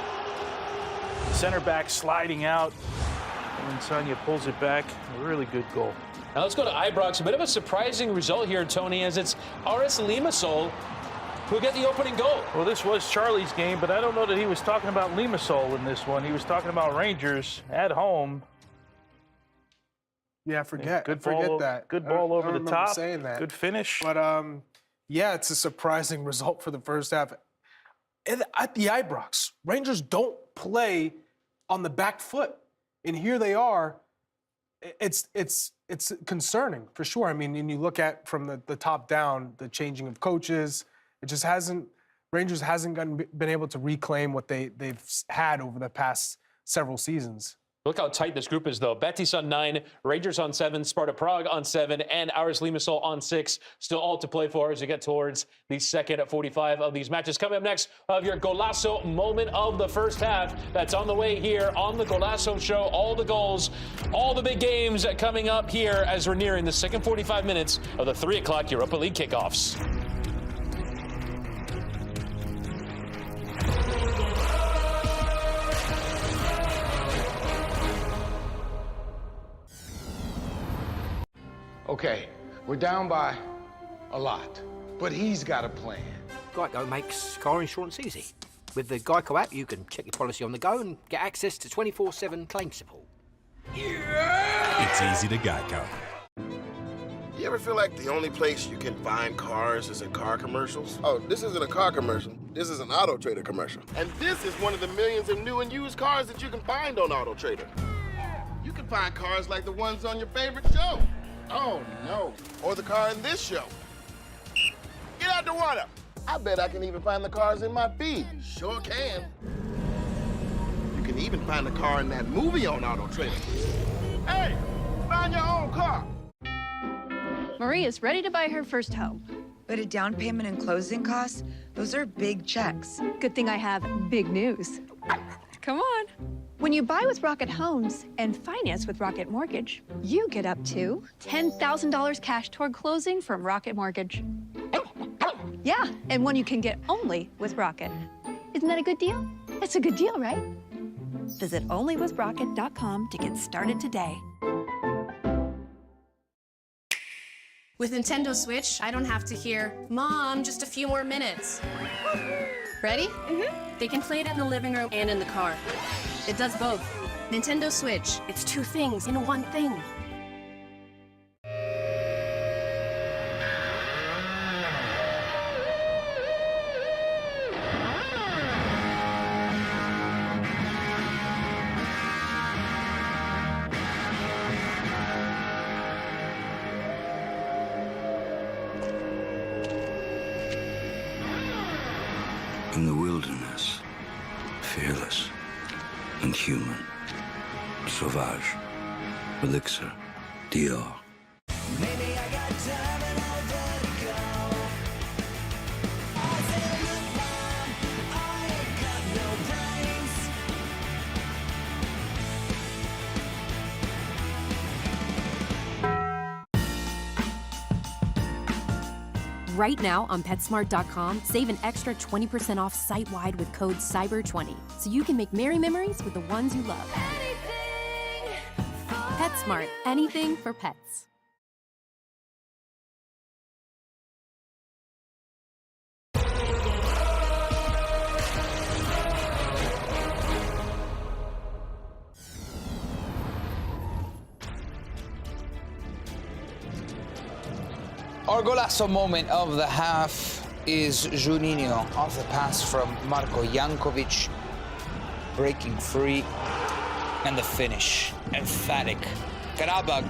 Center back sliding out, and then Sonia pulls it back. A really good goal. Now let's go to Ibrox. A bit of a surprising result here, Tony, as it's RS Limassol who get the opening goal. Well, this was Charlie's game, but I don't know that he was talking about Limassol in this one. He was talking about Rangers at home. Yeah, forget that. Good ball over the top. Saying that. Good finish. But yeah, it's a surprising result for the first half. At the Ibrox, Rangers don't play on the back foot, and here they are. It's concerning for sure. I mean, and you look at from the top down, the changing of coaches. It just hasn't. Rangers hasn't been able to reclaim what they've had over the past several seasons. Look how tight this group is, though. Betis on 9, Rangers on 7, Sparta Prague on 7, and RS Limassol on 6. Still all to play for as we get towards the second 45 of these matches. Coming up next, of your Golasso moment of the first half. That's on the way here on the Golasso Show. All the goals, all the big games coming up here as we're nearing the second 45 minutes of the 3 o'clock Europa League kickoffs. Okay, we're down by a lot, but he's got a plan. Geico makes car insurance easy. With the Geico app, you can check your policy on the go and get access to 24/7 claim support. It's easy to Geico. You ever feel like the only place you can find cars is in car commercials? Oh, this isn't a car commercial. This is an Auto Trader commercial. And this is one of the millions of new and used cars that you can find on Auto Trader. You can find cars like the ones on your favorite show. Oh, no. Or the car in this show. Get out the water. I bet I can even find the cars in my feed. Sure can. You can even find the car in that movie on Auto Trader. Hey, find your own car. Marie is ready to buy her first home. But a down payment and closing costs, those are big checks. Good thing I have big news. Come on. When you buy with Rocket Homes and finance with Rocket Mortgage, you get up to $10,000 cash toward closing from Rocket Mortgage. Yeah, and one you can get only with Rocket. Isn't that a good deal? It's a good deal, right? Visit onlywithrocket.com to get started today. With Nintendo Switch, I don't have to hear, "Mom, just a few more minutes." Ready? Mm-hmm. They can play it in the living room and in the car. It does both. Nintendo Switch. It's 2 things in one thing. In the wilderness, fearless and human, Sauvage, Elixir, Dior. Maybe I got time and I'll vertigo. I said, look, Mom, I ain't got no brains. Right now on PetSmart.com, save an extra 20% off site-wide with code CYBER20, so you can make merry memories with the ones you love. PetSmart, anything for pets. Our golazo moment of the half is Juninho off the pass from Marko Jankovic, breaking free, and the finish, emphatic. Karabag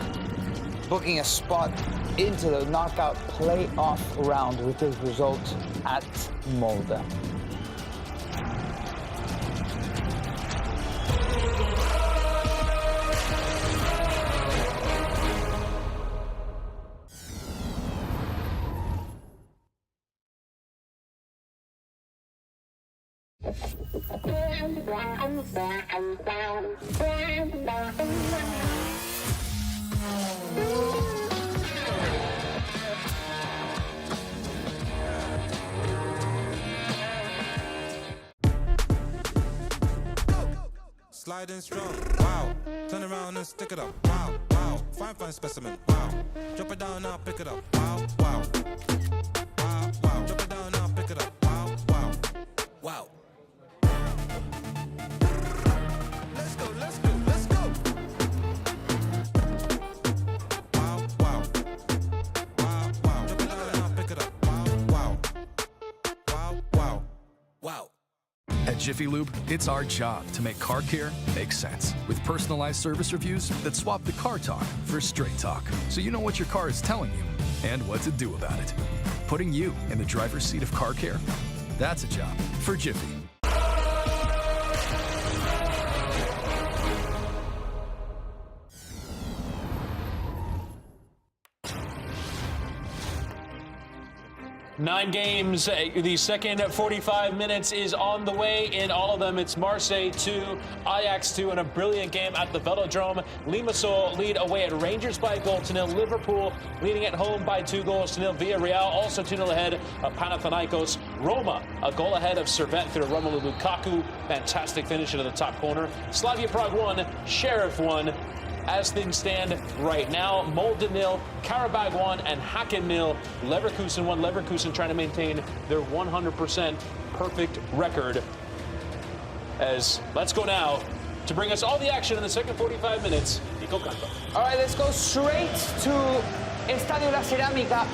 booking a spot into the knockout playoff round with his result at Molde. sliding strong. Wow, turn around and stick it up. Wow, wow, fine specimen. Wow, drop it down, now pick it up. Wow, wow, wow, wow, drop it down, now pick it up. Wow, wow, wow. Let's go, let's go, let's go. Wow, wow, wow, wow, drop it down, now pick it up. Wow, wow, wow, wow, wow. At Jiffy Lube, it's our job to make car care make sense. With personalized service reviews that swap the car talk for straight talk, so you know what your car is telling you and what to do about it. Putting you in the driver's seat of car care, that's a job for Jiffy. Nine games, the second 45 minutes is on the way. In all of them, it's Marseille 2, Ajax 2, and a brilliant game at the Velodrome. Limassol lead away at Rangers by a goal to nil. Liverpool leading at home by 2 goals to nil. Villarreal also 2-0 ahead of Panathinaikos. Roma a goal ahead of Servette through Romelu Lukaku. Fantastic finish into the top corner. Slavia Prague 1, Sheriff 1. As things stand right now, Molde 0, Karabag 1, and Hacken 0. Leverkusen 1. Leverkusen trying to maintain their 100% perfect record. As let's go now to bring us all the action in the second 45 minutes. Nico Canto. All right, let's go straight to Estadio La Cerámica.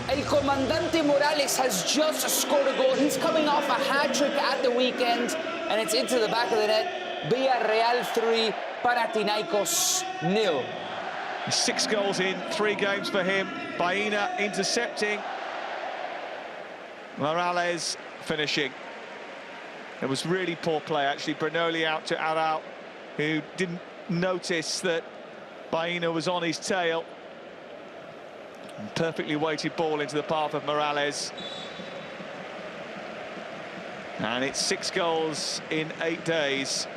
El Comandante Morales has just scored a goal. He's coming off a hat-trick at the weekend, and it's into the back of the net. Villarreal 3, Panathinaikos 0. 6 goals in 3 games for him. Baena intercepting. Morales finishing. It was really poor play, actually. Bernoulli out to Arau, who didn't notice that Baena was on his tail. Perfectly weighted ball into the path of Morales. And it's 6 goals in 8 days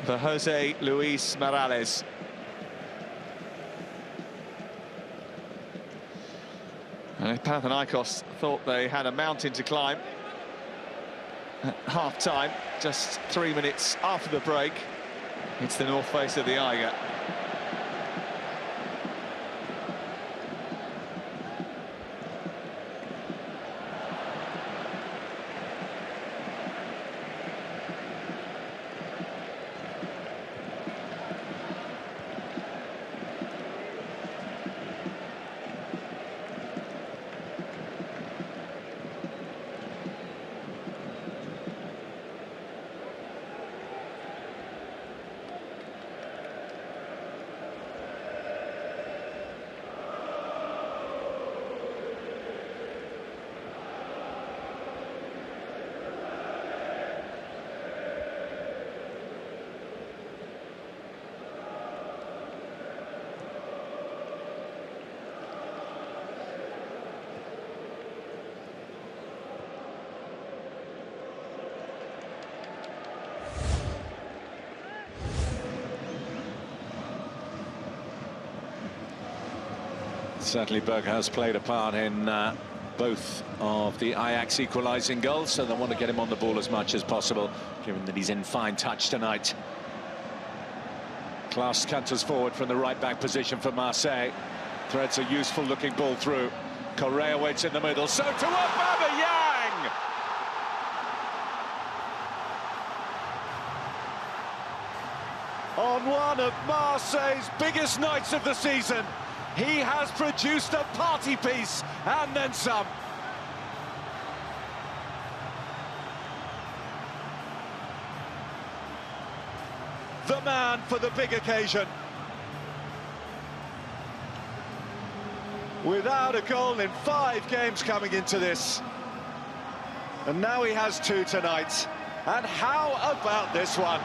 for Jose Luis Morales. And Panathinaikos thought they had a mountain to climb at half-time, just 3 minutes after the break. It's the north face of the Eiger. Certainly Berg has played a part in both of the Ajax equalising goals, so they want to get him on the ball as much as possible, given that he's in fine touch tonight. Klaas canters forward from the right-back position for Marseille. Threads a useful-looking ball through. Correa waits in the middle, so to Aubameyang! On one of Marseille's biggest nights of the season, he has produced a party piece and then some. The man for the big occasion. Without a goal in 5 games coming into this. And now he has 2 tonight. And how about this one?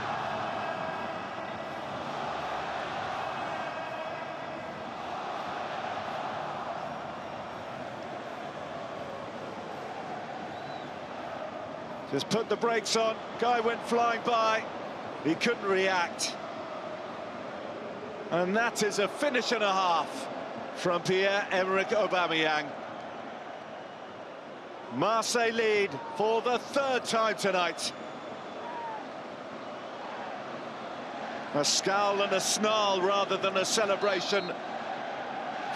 Just put the brakes on, guy went flying by, he couldn't react. And that is a finish and a half from Pierre-Emerick Aubameyang. Marseille lead for the 3rd time tonight. A scowl and a snarl rather than a celebration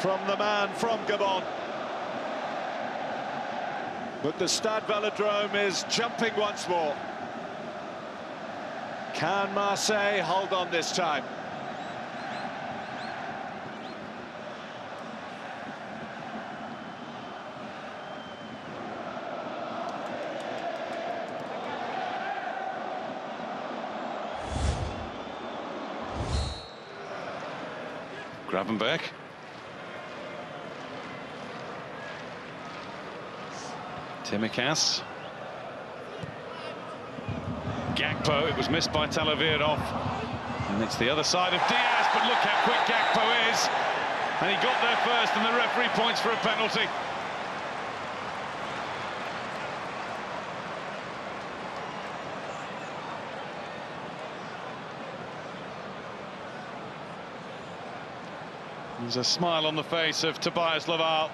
from the man from Gabon. But the Stade Velodrome is jumping once more. Can Marseille hold on this time? Gravenberg. Timikas. Gakpo, it was missed by Talavirov. And it's the other side of Diaz, but look how quick Gakpo is. And he got there first, and the referee points for a penalty. There's a smile on the face of Tobias Laval.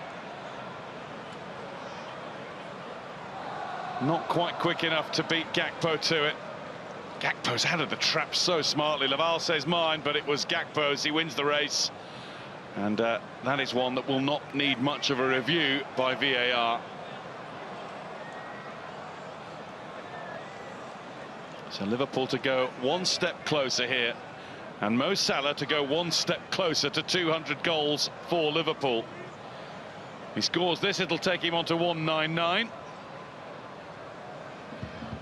Not quite quick enough to beat Gakpo to it. Gakpo's out of the trap so smartly. Laval says mine, but it was Gakpo's. He wins the race. And that is one that will not need much of a review by VAR. So Liverpool to go one step closer here. And Mo Salah to go one step closer to 200 goals for Liverpool. He scores this, it'll take him on to 199.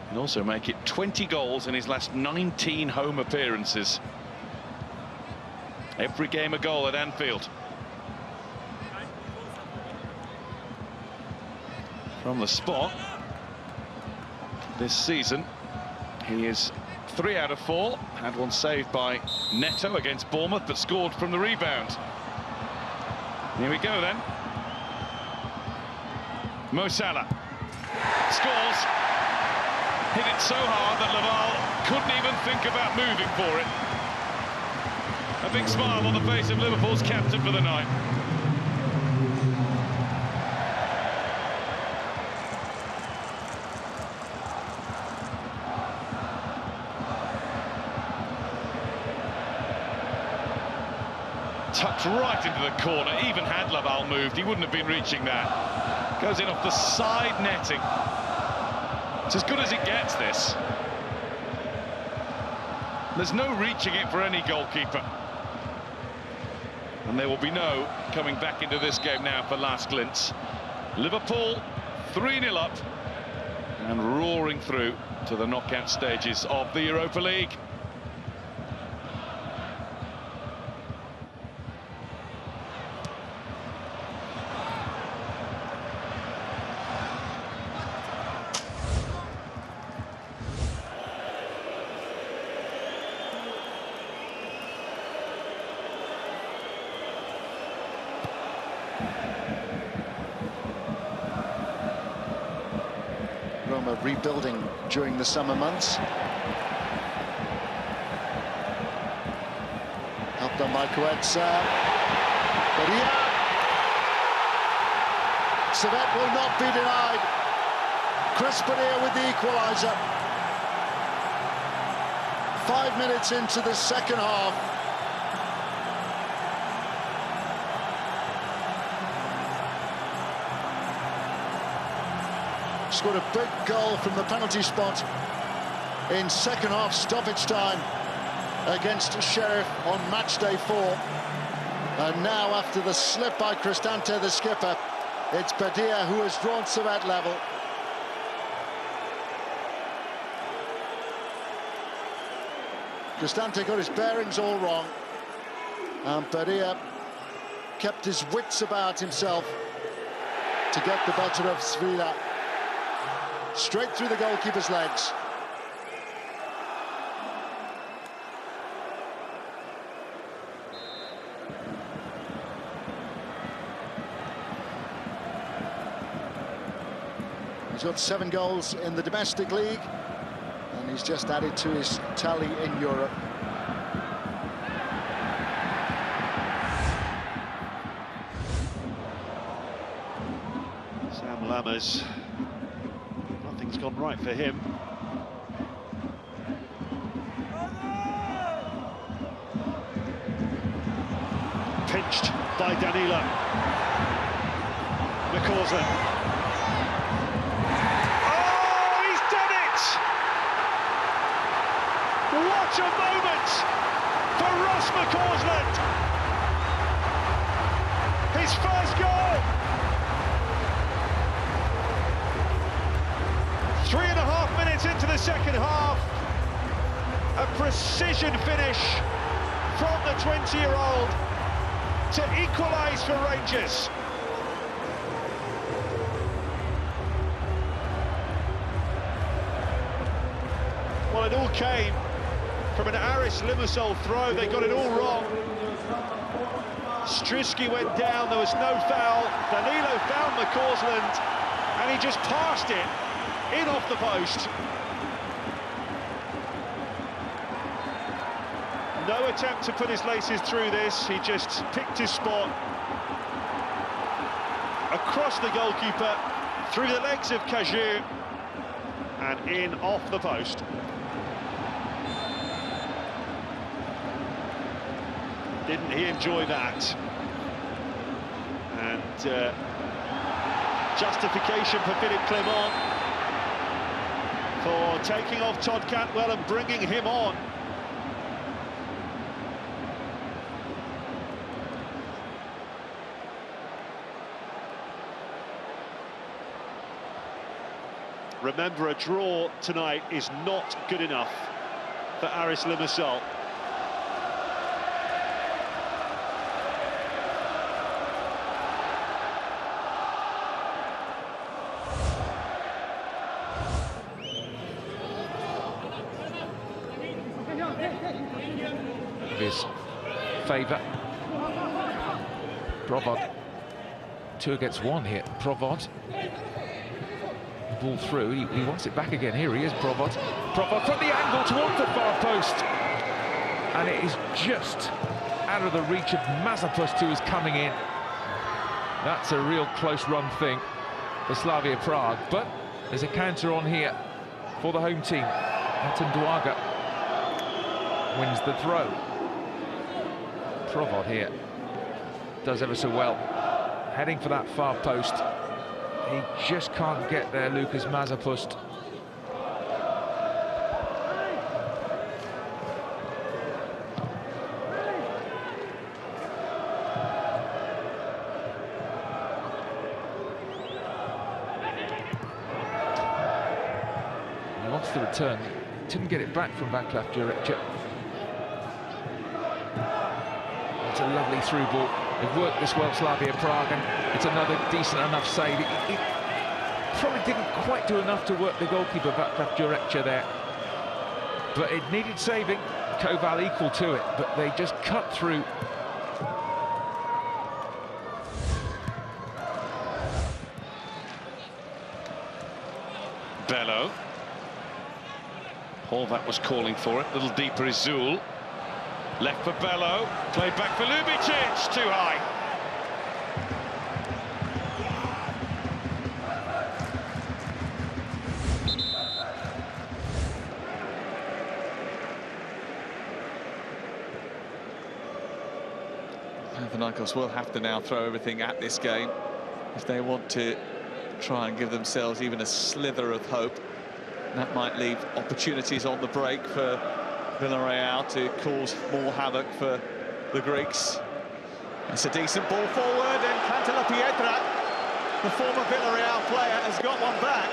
And also make it 20 goals in his last 19 home appearances. Every game a goal at Anfield. From the spot this season, he is 3 out of 4, had one saved by Neto against Bournemouth, but scored from the rebound. Here we go then. Mo Salah scores. Hit it so hard that Laval couldn't even think about moving for it. A big smile on the face of Liverpool's captain for the night. Tucked right into the corner. Even had Laval moved, he wouldn't have been reaching that. Goes in off the side netting. It's as good as it gets, this. There's no reaching it for any goalkeeper. And there will be no coming back into this game now for Lars Glintz. Liverpool 3-0 up and roaring through to the knockout stages of the Europa League. Roma rebuilding during the summer months. Helped done by Coetza. Badia. Servette will not be denied. Chris Badia with the equaliser. 5 minutes into the second half. Scored a big goal from the penalty spot in second half stoppage time against Sheriff on match day 4. And now, after the slip by Cristante, the skipper, it's Badia who has drawn Servette level. Cristante got his bearings all wrong, and Badia kept his wits about himself to get the better of Svila. Straight through the goalkeeper's legs. He's got 7 goals in the domestic league, and he's just added to his tally in Europe. Sam Lammers. Nothing's gone right for him. by Danilo. McCausland. Oh, he's done it! What a moment for Ross McCausland! His first goal! 3.5 minutes into the second half. A precision finish from the 20-year-old to equalise for Rangers. Well, it all came from an Aris Limassol throw. They got it all wrong. Strisky went down, there was no foul. Danilo found McCausland, and he just passed it in off the post. No attempt to put his laces through this, he just picked his spot. Across the goalkeeper, through the legs of Cajou, and in off the post. Didn't he enjoy that? And justification for Philippe Clement for taking off Todd Cantwell and bringing him on. Remember, a draw tonight is not good enough for Aris Limassol. His favour. Provod, 2 against 1 here. Provod. Ball through, he wants it back again. Here he is, Provod. Provod from the angle towards the far post. And it is just out of the reach of Mazepust, who is coming in. That's a real close run thing for Slavia Prague. But there's a counter on here for the home team. Anton Duaga wins the throw. Provod here does ever so well. Heading for that far post. He just can't get there, Lucas Mazepust. He wants the return. Didn't get it back from Václav Jurečka. It's a lovely through ball. They've worked this well, Slavia Prague, and it's another decent enough save. It probably didn't quite do enough to work the goalkeeper, Václav Jurečka, there. But it needed saving. Koval equal to it, but they just cut through. Bello. Horvat was calling for it. A little deeper is Zul. Left for Bello, played back for Lubicic, too high. Panathinaikos will have to now throw everything at this game if they want to try and give themselves even a slither of hope. That might leave opportunities on the break for Villarreal to cause more havoc for the Greeks. It's a decent ball forward, and Cantala Pietra, the former Villarreal player, has got one back.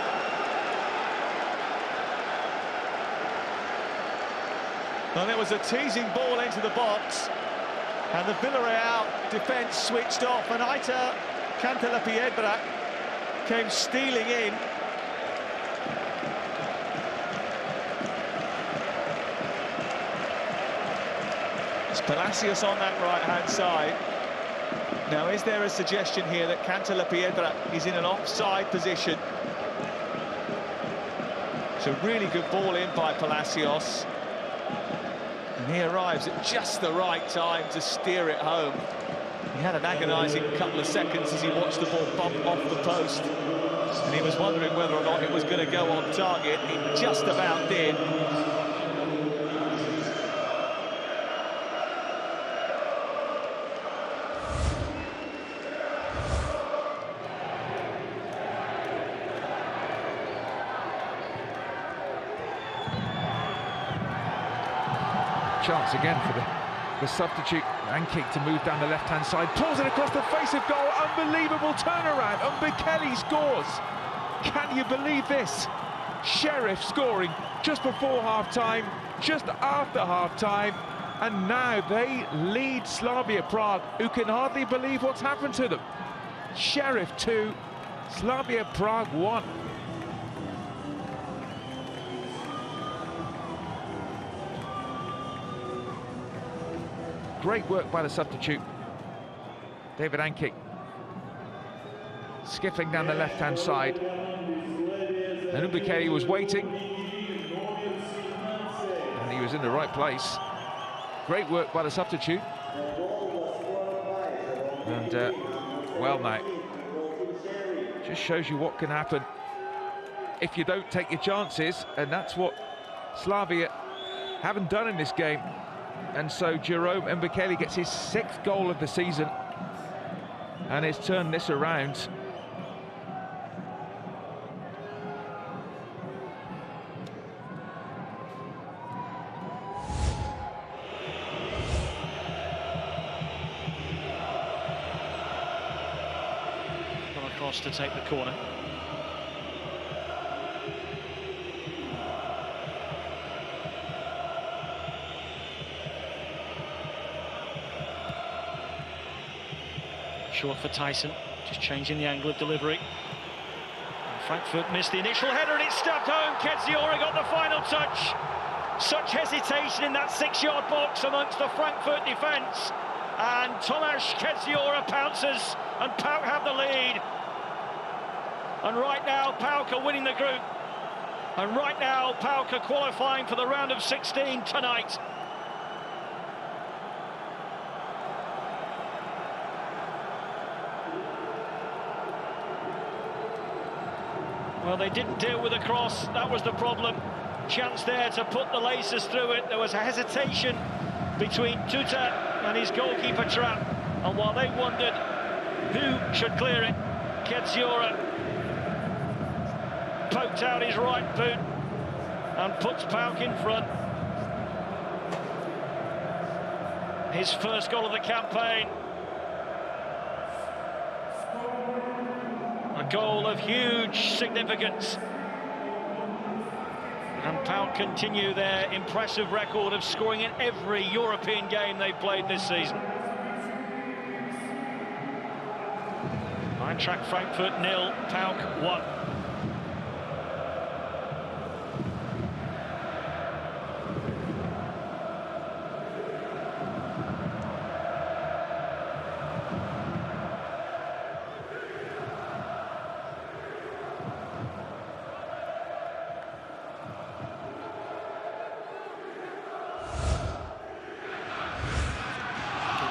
And it was a teasing ball into the box, and the Villarreal defence switched off, and Aitor Cantala Pietra came stealing in. Palacios on that right-hand side. Now, is there a suggestion here that Cantala Pietra is in an offside position? It's a really good ball in by Palacios. And he arrives at just the right time to steer it home. He had an agonising couple of seconds as he watched the ball bump off the post. And he was wondering whether or not it was going to go on target. It just about did. chance again for the substitute. Ankick to move down the left-hand side, pulls it across the face of goal. Unbelievable turnaround, and Bekele scores. Can you believe this? Sheriff scoring just before half-time, just after half-time, and now they lead Slavia Prague, who can hardly believe what's happened to them. Sheriff 2, Slavia Prague 1. Great work by the substitute, David Ankick, skipping down the left-hand side. And Bekele was waiting, and he was in the right place. Great work by the substitute. And, well, now, just shows you what can happen if you don't take your chances, and that's what Slavia haven't done in this game. And so Jerome Mbekele gets his 6th goal of the season and has turned this around. Come across to take the corner. Short for Tyson, just changing the angle of delivery. And Frankfurt missed the initial header and it stabbed home. Kedziora got the final touch. Such hesitation in that 6-yard box amongst the Frankfurt defence. And Tomasz Kedziora pounces and PAOK have the lead. And right now PAOK are winning the group. And right now PAOK are qualifying for the round of 16 tonight. Well, they didn't deal with the cross, that was the problem. Chance there to put the laces through it. There was a hesitation between Tuta and his goalkeeper trap. And while they wondered who should clear it, Kedziora poked out his right boot and puts PAOK in front. His first goal of the campaign. A goal of huge significance. And PAOK continue their impressive record of scoring in every European game they've played this season. Eintracht Frankfurt 0, PAOK 1.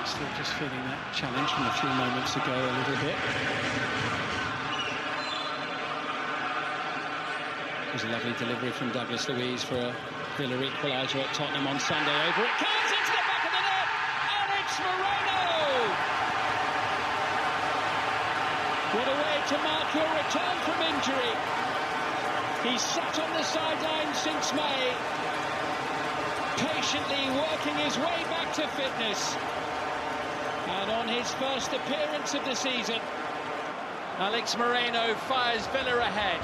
Still just feeling that challenge from a few moments ago a little bit. It was a lovely delivery from Douglas Luiz for a Villa equaliser at Tottenham on Sunday. Over it comes into the back of the net. Alex Moreno! What a way to mark your return from injury. He's sat on the sideline since May, patiently working his way back to fitness. And on his first appearance of the season, Alex Moreno fires Villa ahead.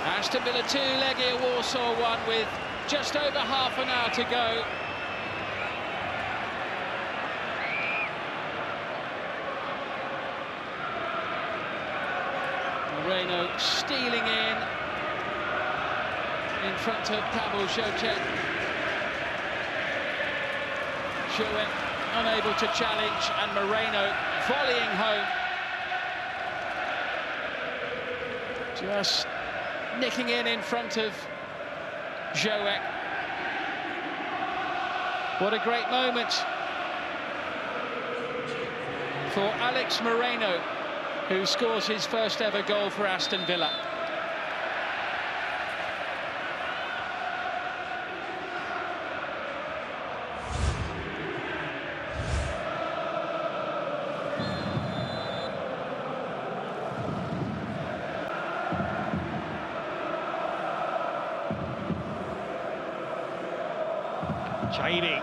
Aston Villa 2, Legia Warsaw 1 with just over half an hour to go. Moreno stealing in front of Pavel Zhocek. Zhocek unable to challenge, and Moreno volleying home. Just nicking in front of Zhocek. What a great moment for Alex Moreno, who scores his first ever goal for Aston Villa. Jaibi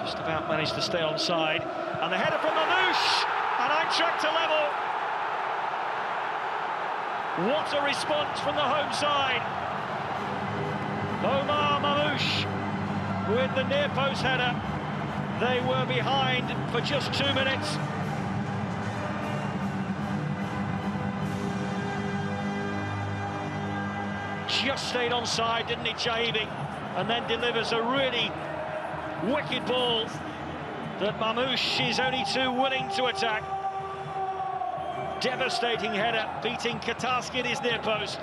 just about managed to stay onside. And the header from Mamouche, and Eintracht to level. What a response from the home side. Omar Mamouche with the near post header. They were behind for just 2 minutes. Just stayed onside, didn't he, Jaibi? And then delivers a really wicked ball that Mamouche is only too willing to attack. Devastating header, beating Katarski at his near post.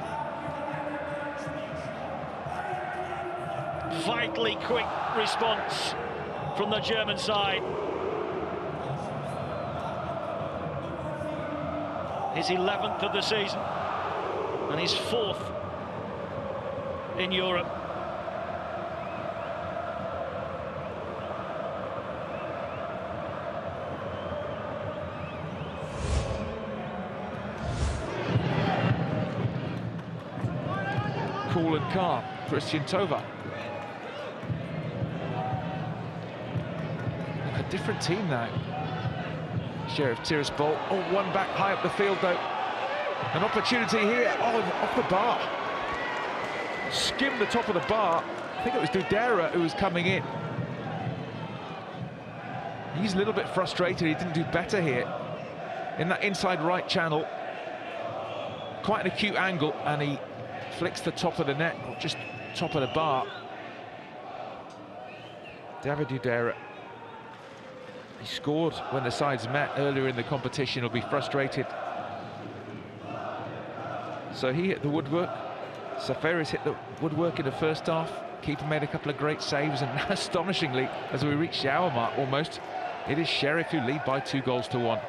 Vitally quick response from the German side. His 11th of the season and his 4th in Europe. Cool and calm, Christian Tova. A different team now. Sheriff Tiraspol, one back high up the field though. An opportunity here, off the bar. Skimmed the top of the bar. I think it was Dudera who was coming in. He's a little bit frustrated, he didn't do better here. In that inside right channel. Quite an acute angle, and he flicks the top of the net, or just top of the bar. David Dudera. He scored when the sides met earlier in the competition. He'll be frustrated. So he hit the woodwork. Safaris hit the woodwork in the first half. Keeper made a couple of great saves, and astonishingly, as we reach the hour mark almost, it is Sheriff who lead by 2-1.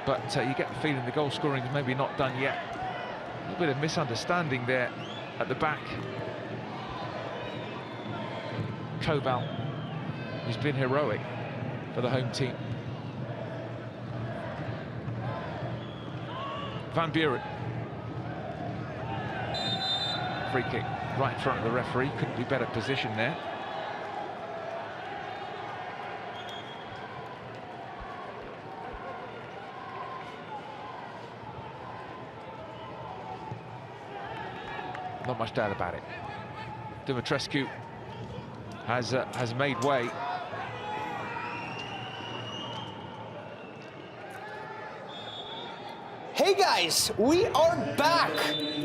But you get the feeling the goal scoring is maybe not done yet. A little bit of misunderstanding there at the back. Kobal, who's been heroic for the home team. Van Buren. Free kick right in front of the referee. Couldn't be better positioned there. Not much doubt about it. Dumitrescu has made way. Hey guys, we are back!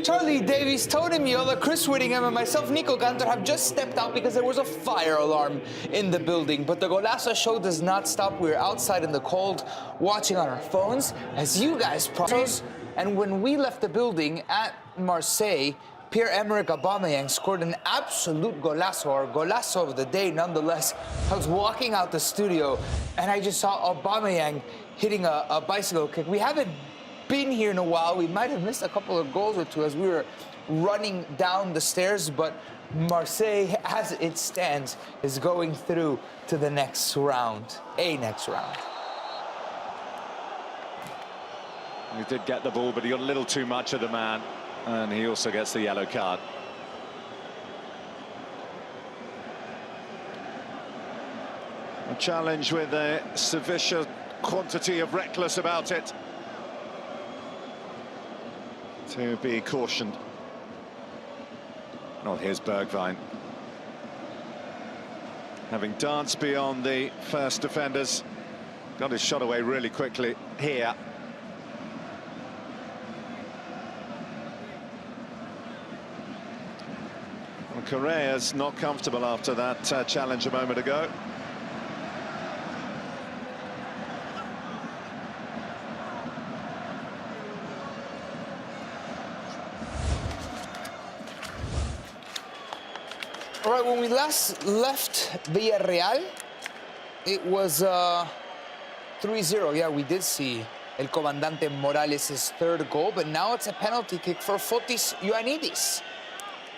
Charlie Davies, Tony Miola, Chris Whittingham, and myself, Nico Cantor, have just stepped out because there was a fire alarm in the building. But the Golazo show does not stop. We're outside in the cold, watching on our phones, as you guys promised. And when we left the building at Marseille, Pierre-Emerick Aubameyang scored an absolute golazo, or golazo of the day nonetheless. I was walking out the studio, and I just saw Aubameyang hitting a bicycle kick. We haven't been here in a while. We might have missed a couple of goals or two as we were running down the stairs, but Marseille, as it stands, is going through to the next round. He did get the ball, but he got a little too much of the man, and he also gets the yellow card. A challenge with a sufficient quantity of reckless about it to be cautioned. Oh, here's Bergwijn. Having danced beyond the first defenders, got his shot away really quickly here. Well, Correa's not comfortable after that challenge a moment ago. All right, when we last left Villarreal, it was 3-0. Yeah, we did see El Comandante Morales' third goal, but now it's a penalty kick for Fotis Ioannidis.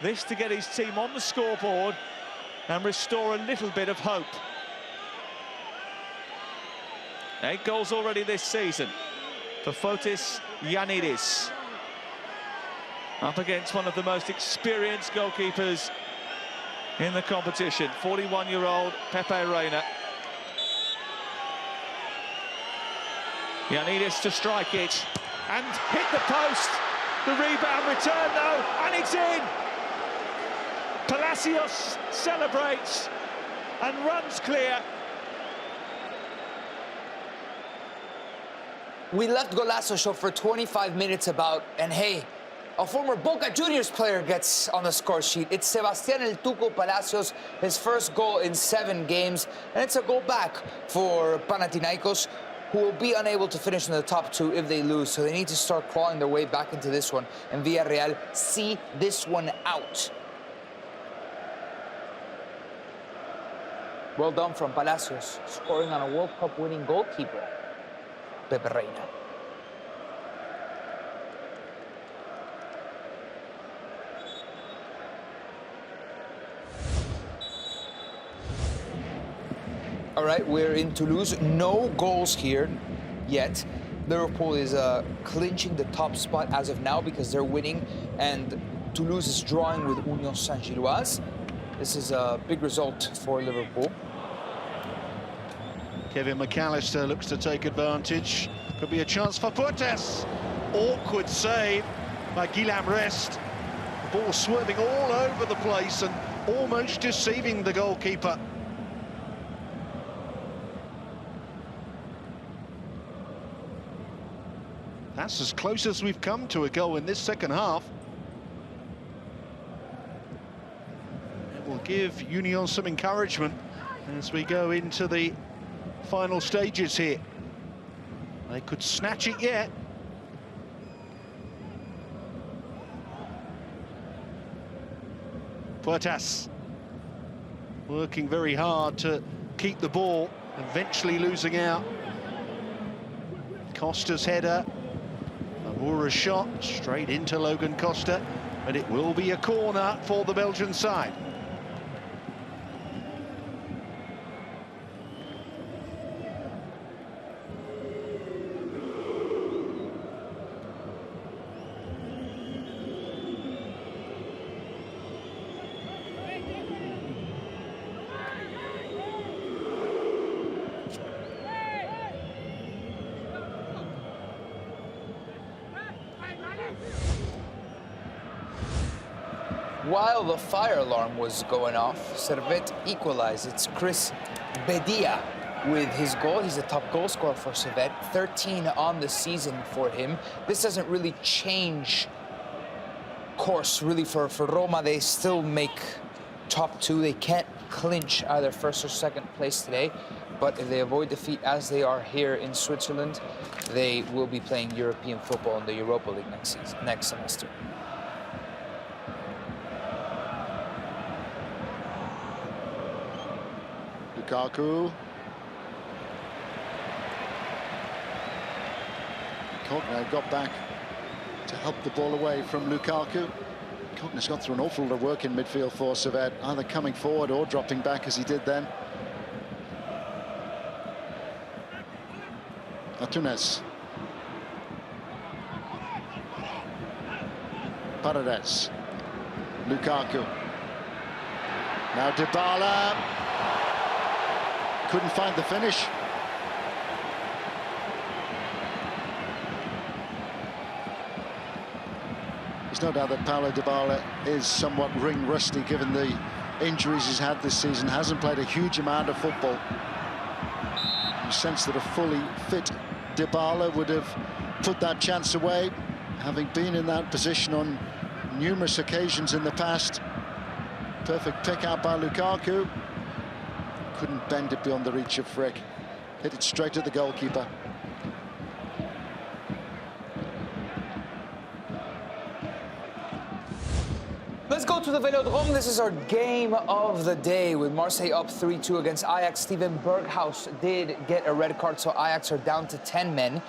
This to get his team on the scoreboard and restore a little bit of hope. 8 goals already this season for Fotis Ioannidis. Up against one of the most experienced goalkeepers in the competition. 41-year-old Pepe Reina. Ioannidis to strike it and hit the post. The rebound return though, and it's in. Palacios celebrates and runs clear. We left Golazo show for 25 minutes about, and hey, a former Boca Juniors player gets on the score sheet. It's Sebastián El Tuco Palacios, his first goal in 7 games, and it's a goal back for Panathinaikos, who will be unable to finish in the top 2 if they lose, so they need to start clawing their way back into this one, and Villarreal see this one out. Well done from Palacios, scoring on a World Cup winning goalkeeper, Pepe Reina. All right, we're in Toulouse. No goals here yet. Liverpool is clinching the top spot as of now because they're winning, and Toulouse is drawing with Union Saint-Gilloise. This is a big result for Liverpool. Kevin McAllister looks to take advantage. Could be a chance for Puertas. Awkward save by Guillaume Rest. The ball swerving all over the place and almost deceiving the goalkeeper. That's as close as we've come to a goal in this second half. It will give Union some encouragement as we go into the final stages here. They could snatch it yet. Puertas working very hard to keep the ball, eventually losing out. Costa's header. Amoura's shot straight into Logan Costa, but it will be a corner for the Belgian side. While the fire alarm was going off, Servette equalized. It's Chris Bedia with his goal. He's the top goal scorer for Servette, 13 on the season for him. This doesn't really change course, really, for Roma. They still make top 2. They can't clinch either first or second place today, but if they avoid defeat as they are here in Switzerland, they will be playing European football in the Europa League next semester. Lukaku. Cognac got back to help the ball away from Lukaku. Cognac's got through an awful lot of work in midfield for Servette, either coming forward or dropping back as he did then. Atunes. Paredes. Lukaku. Now Dybala. Couldn't find the finish. There's no doubt that Paulo Dybala is somewhat ring-rusty given the injuries he's had this season. Hasn't played a huge amount of football. You sense that a fully fit Dybala would have put that chance away, having been in that position on numerous occasions in the past. Perfect pick out by Lukaku. Couldn't bend it beyond the reach of Frick. Hit it straight at the goalkeeper. Let's go to the Velodrome. This is our game of the day with Marseille up 3-2 against Ajax. Steven Berghaus did get a red card, so Ajax are down to 10 men.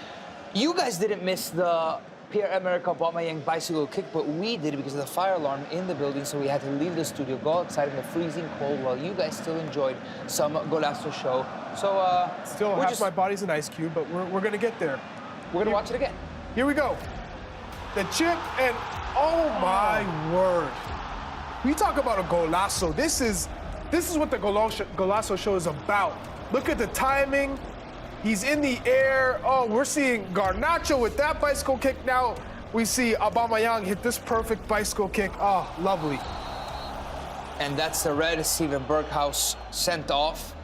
You guys didn't miss the Pierre-Emerick Aubameyang bicycle kick, but we did because of the fire alarm in the building, so we had to leave the studio, go outside in the freezing cold while you guys still enjoyed some Golazo show. So, still half my body's an ice cube, but we're gonna get there. We're gonna watch it again. Here we go. The chip, and oh my word. We talk about a golazo. This is what the golazo show is about. Look at the timing. He's in the air. Oh, we're seeing Garnacho with that bicycle kick. Now we see Aubameyang hit this perfect bicycle kick. Oh, lovely. And that's the red. Steven Berghaus sent off.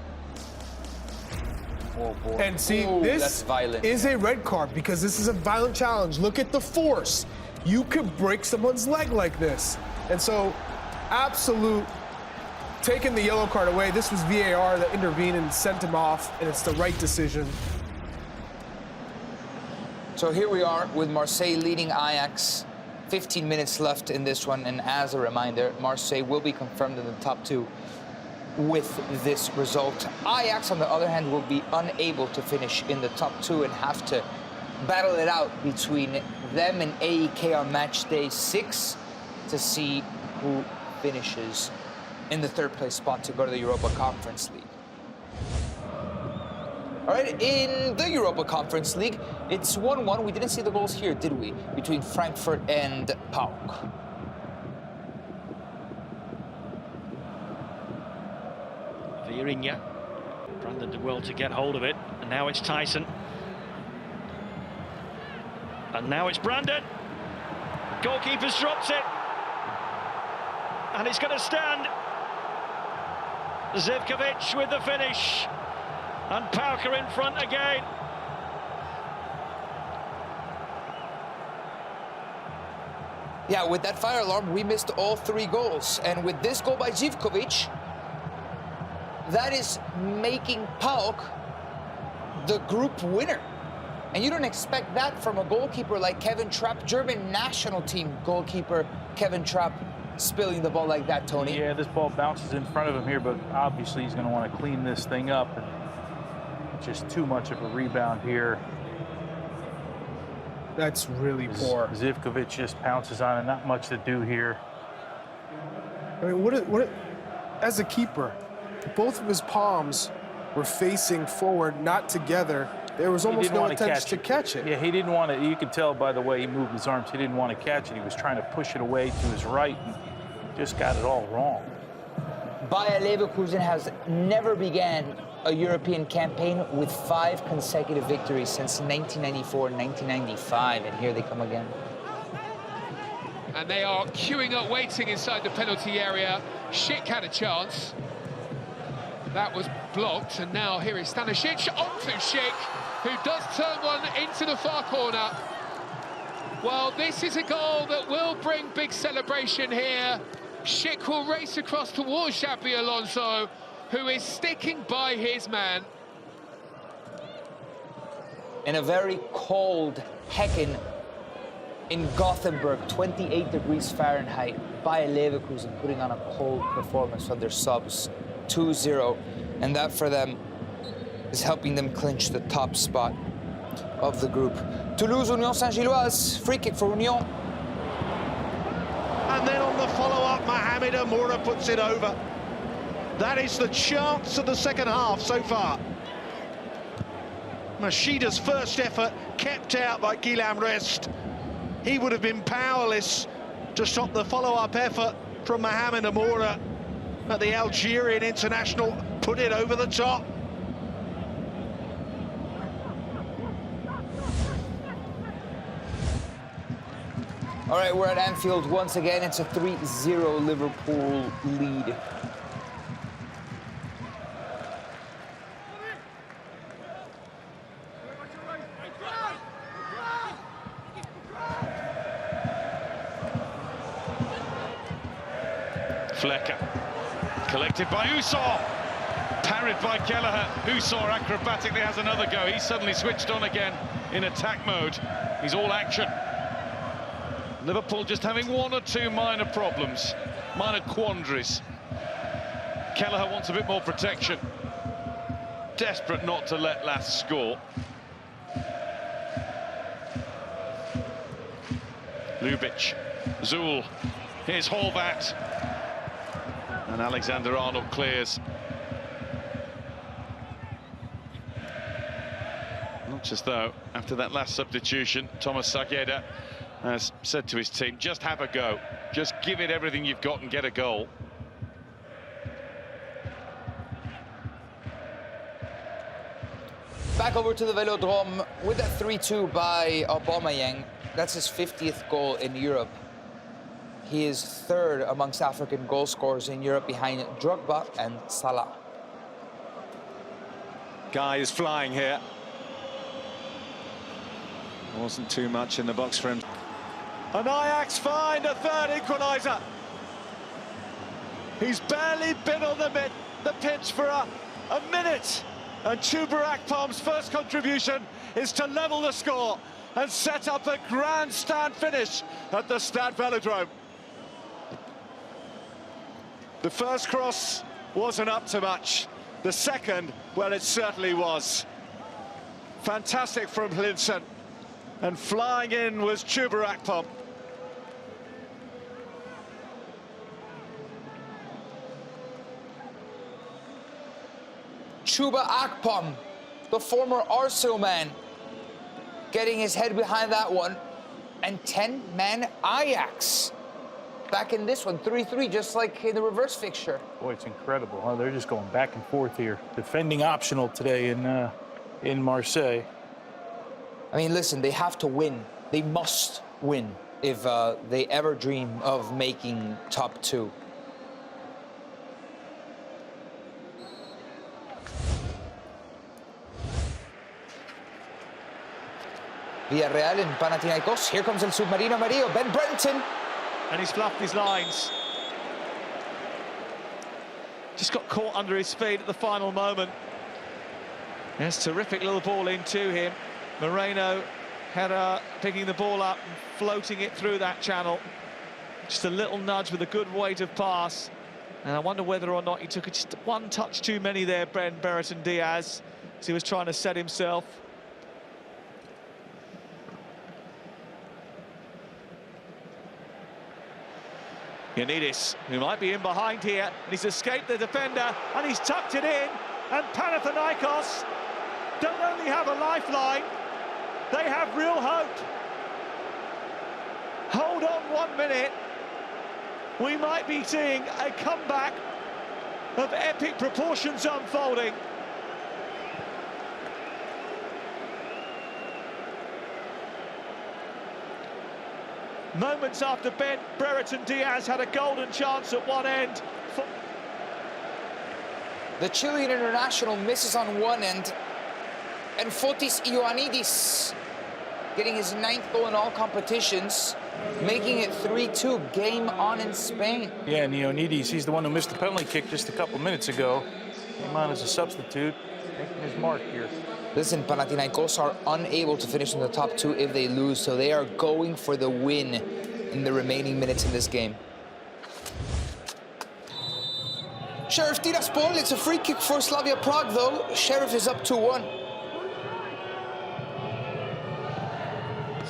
Oh, boy. And see, this is a red card because this is a violent challenge. Look at the force. You could break someone's leg like this. And so, absolute, taking the yellow card away. This was VAR that intervened and sent him off, and it's the right decision. So here we are with Marseille leading Ajax. 15 minutes left in this one, and as a reminder, Marseille will be confirmed in the top 2 with this result. Ajax, on the other hand, will be unable to finish in the top 2 and have to battle it out between them and AEK on match day 6 to see who finishes in the 3rd place spot to go to the Europa Conference League. All right, in the Europa Conference League, it's 1-1. We didn't see the goals here, did we? Between Frankfurt and PAOK. Vieirinha. Brandon did well to get hold of it. And now it's Tyson. And now it's Brandon. Goalkeeper's dropped it. And it's going to stand. Zivkovic with the finish. And PAOK are in front again. Yeah, with that fire alarm, we missed all 3 goals. And with this goal by Zivkovic, that is making PAOK the group winner. And you don't expect that from a goalkeeper like Kevin Trapp, German national team goalkeeper Kevin Trapp, spilling the ball like that, Tony. Yeah, this ball bounces in front of him here, but obviously he's going to want to clean this thing up. And just too much of a rebound here. That's really poor. Zivkovic just pounces on it. Not much to do here. I mean, as a keeper, both of his palms were facing forward, not together. There was almost no attempt to catch it. Yeah, he didn't want to. You could tell by the way he moved his arms, he didn't want to catch it. He was trying to push it away to his right and just got it all wrong. Bayer Leverkusen has never began a European campaign with 5 consecutive victories since 1994 and 1995, and here they come again. And they are queuing up, waiting inside the penalty area. Schick had a chance. That was blocked, and now here is Stanisic onto Schick, who does turn one into the far corner. Well, this is a goal that will bring big celebration here. Schick will race across towards Xabi Alonso, who is sticking by his man. In a very cold Hecken in Gothenburg, 28 degrees Fahrenheit, Bayer Leverkusen putting on a cold performance on their subs, 2-0, and that for them is helping them clinch the top spot of the group. Toulouse, Union Saint-Gilloise, free kick for Union. And then on the follow-up, Mohamed Amoura puts it over. That is the chance of the second half so far. Mashida's first effort kept out by Guillaume Rest. He would have been powerless to stop the follow-up effort from Mohamed Amoura. But the Algerian international put it over the top. All right, we're at Anfield once again. It's a 3-0 Liverpool lead. Flecker, collected by Usor, parried by Kelleher. Usor acrobatically has another go. He's suddenly switched on again in attack mode. He's all action. Liverpool just having 1 or 2 minor problems, minor quandaries. Kelleher wants a bit more protection. Desperate not to let Lass score. Ljubic, Zul, here's Horvat. And Alexander-Arnold clears. Not just though, after that last substitution, Thomas Sageda has said to his team, just have a go. Just give it everything you've got and get a goal. Back over to the Velodrome with a 3-2 by Aubameyang. That's his 50th goal in Europe. He is third amongst African goal scorers in Europe behind Drogba and Salah. Guy is flying here. Wasn't too much in the box for him. And Ajax find a third equaliser. He's barely been on the pitch for a minute. And Chuba Akpom's first contribution is to level the score and set up a grandstand finish at the Stade Velodrome. The first cross wasn't up to much. The second, well, it certainly was. Fantastic from Hlinson. And flying in was Chuba Akpom. Chuba Akpom, the former Arsenal man, getting his head behind that one. And 10-man Ajax back in this one, 3-3, just like in the reverse fixture. Boy, it's incredible. Huh? They're just going back and forth here. Defending optional today in Marseille. I mean, listen, they have to win. They must win if they ever dream of making top 2. Villarreal and Panathinaikos. Here comes El Submarino Amarillo, Ben Brenton. And he's fluffed his lines. Just got caught under his feet at the final moment. Yes, terrific little ball into him. Moreno header, picking the ball up and floating it through that channel. Just a little nudge with a good weight of pass. And I wonder whether or not he took just one touch too many there, Brereton Diaz, as he was trying to set himself. Ioannidis, who might be in behind here, and he's escaped the defender, and he's tucked it in, and Panathinaikos don't only have a lifeline, they have real hope. Hold on 1 minute. We might be seeing a comeback of epic proportions unfolding. Moments after Brereton Diaz had a golden chance at one end. The Chilean international misses on one end, and Fotis Ioannidis getting his 9th goal in all competitions, making it 3-2, game on in Spain. Yeah, and Ioannidis, he's the one who missed the penalty kick just a couple minutes ago. Came on as a substitute, making his mark here. Listen, Panathinaikos are unable to finish in the top 2 if they lose, so they are going for the win in the remaining minutes in this game. Sheriff Tiraspol, it's a free kick for Slavia Prague, though. Sheriff is up 2-1.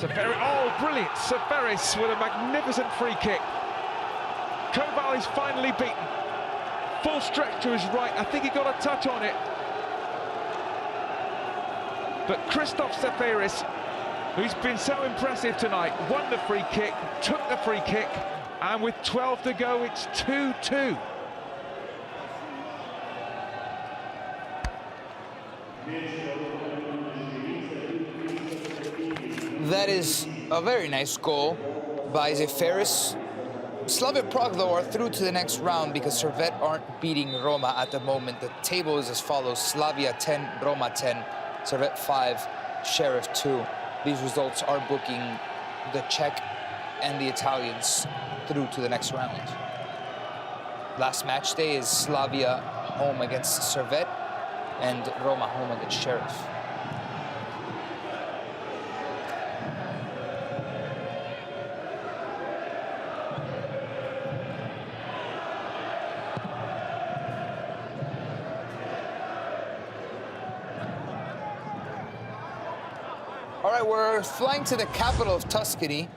Oh, brilliant. Seferis with a magnificent free kick. Koval is finally beaten. Full stretch to his right. I think he got a touch on it. But Christoph Seferis, who's been so impressive tonight, won the free kick, took the free kick, and with 12 to go, it's 2-2. That is a very nice goal by Seferis. Slavia Prague, though, are through to the next round because Servette aren't beating Roma at the moment. The table is as follows: Slavia 10, Roma 10, Servette 5, Sheriff 2. These results are booking the Czech and the Italians through to the next round. Last match day is Slavia home against Servette and Roma home against Sheriff. All right, we're flying to the capital of Tuscany.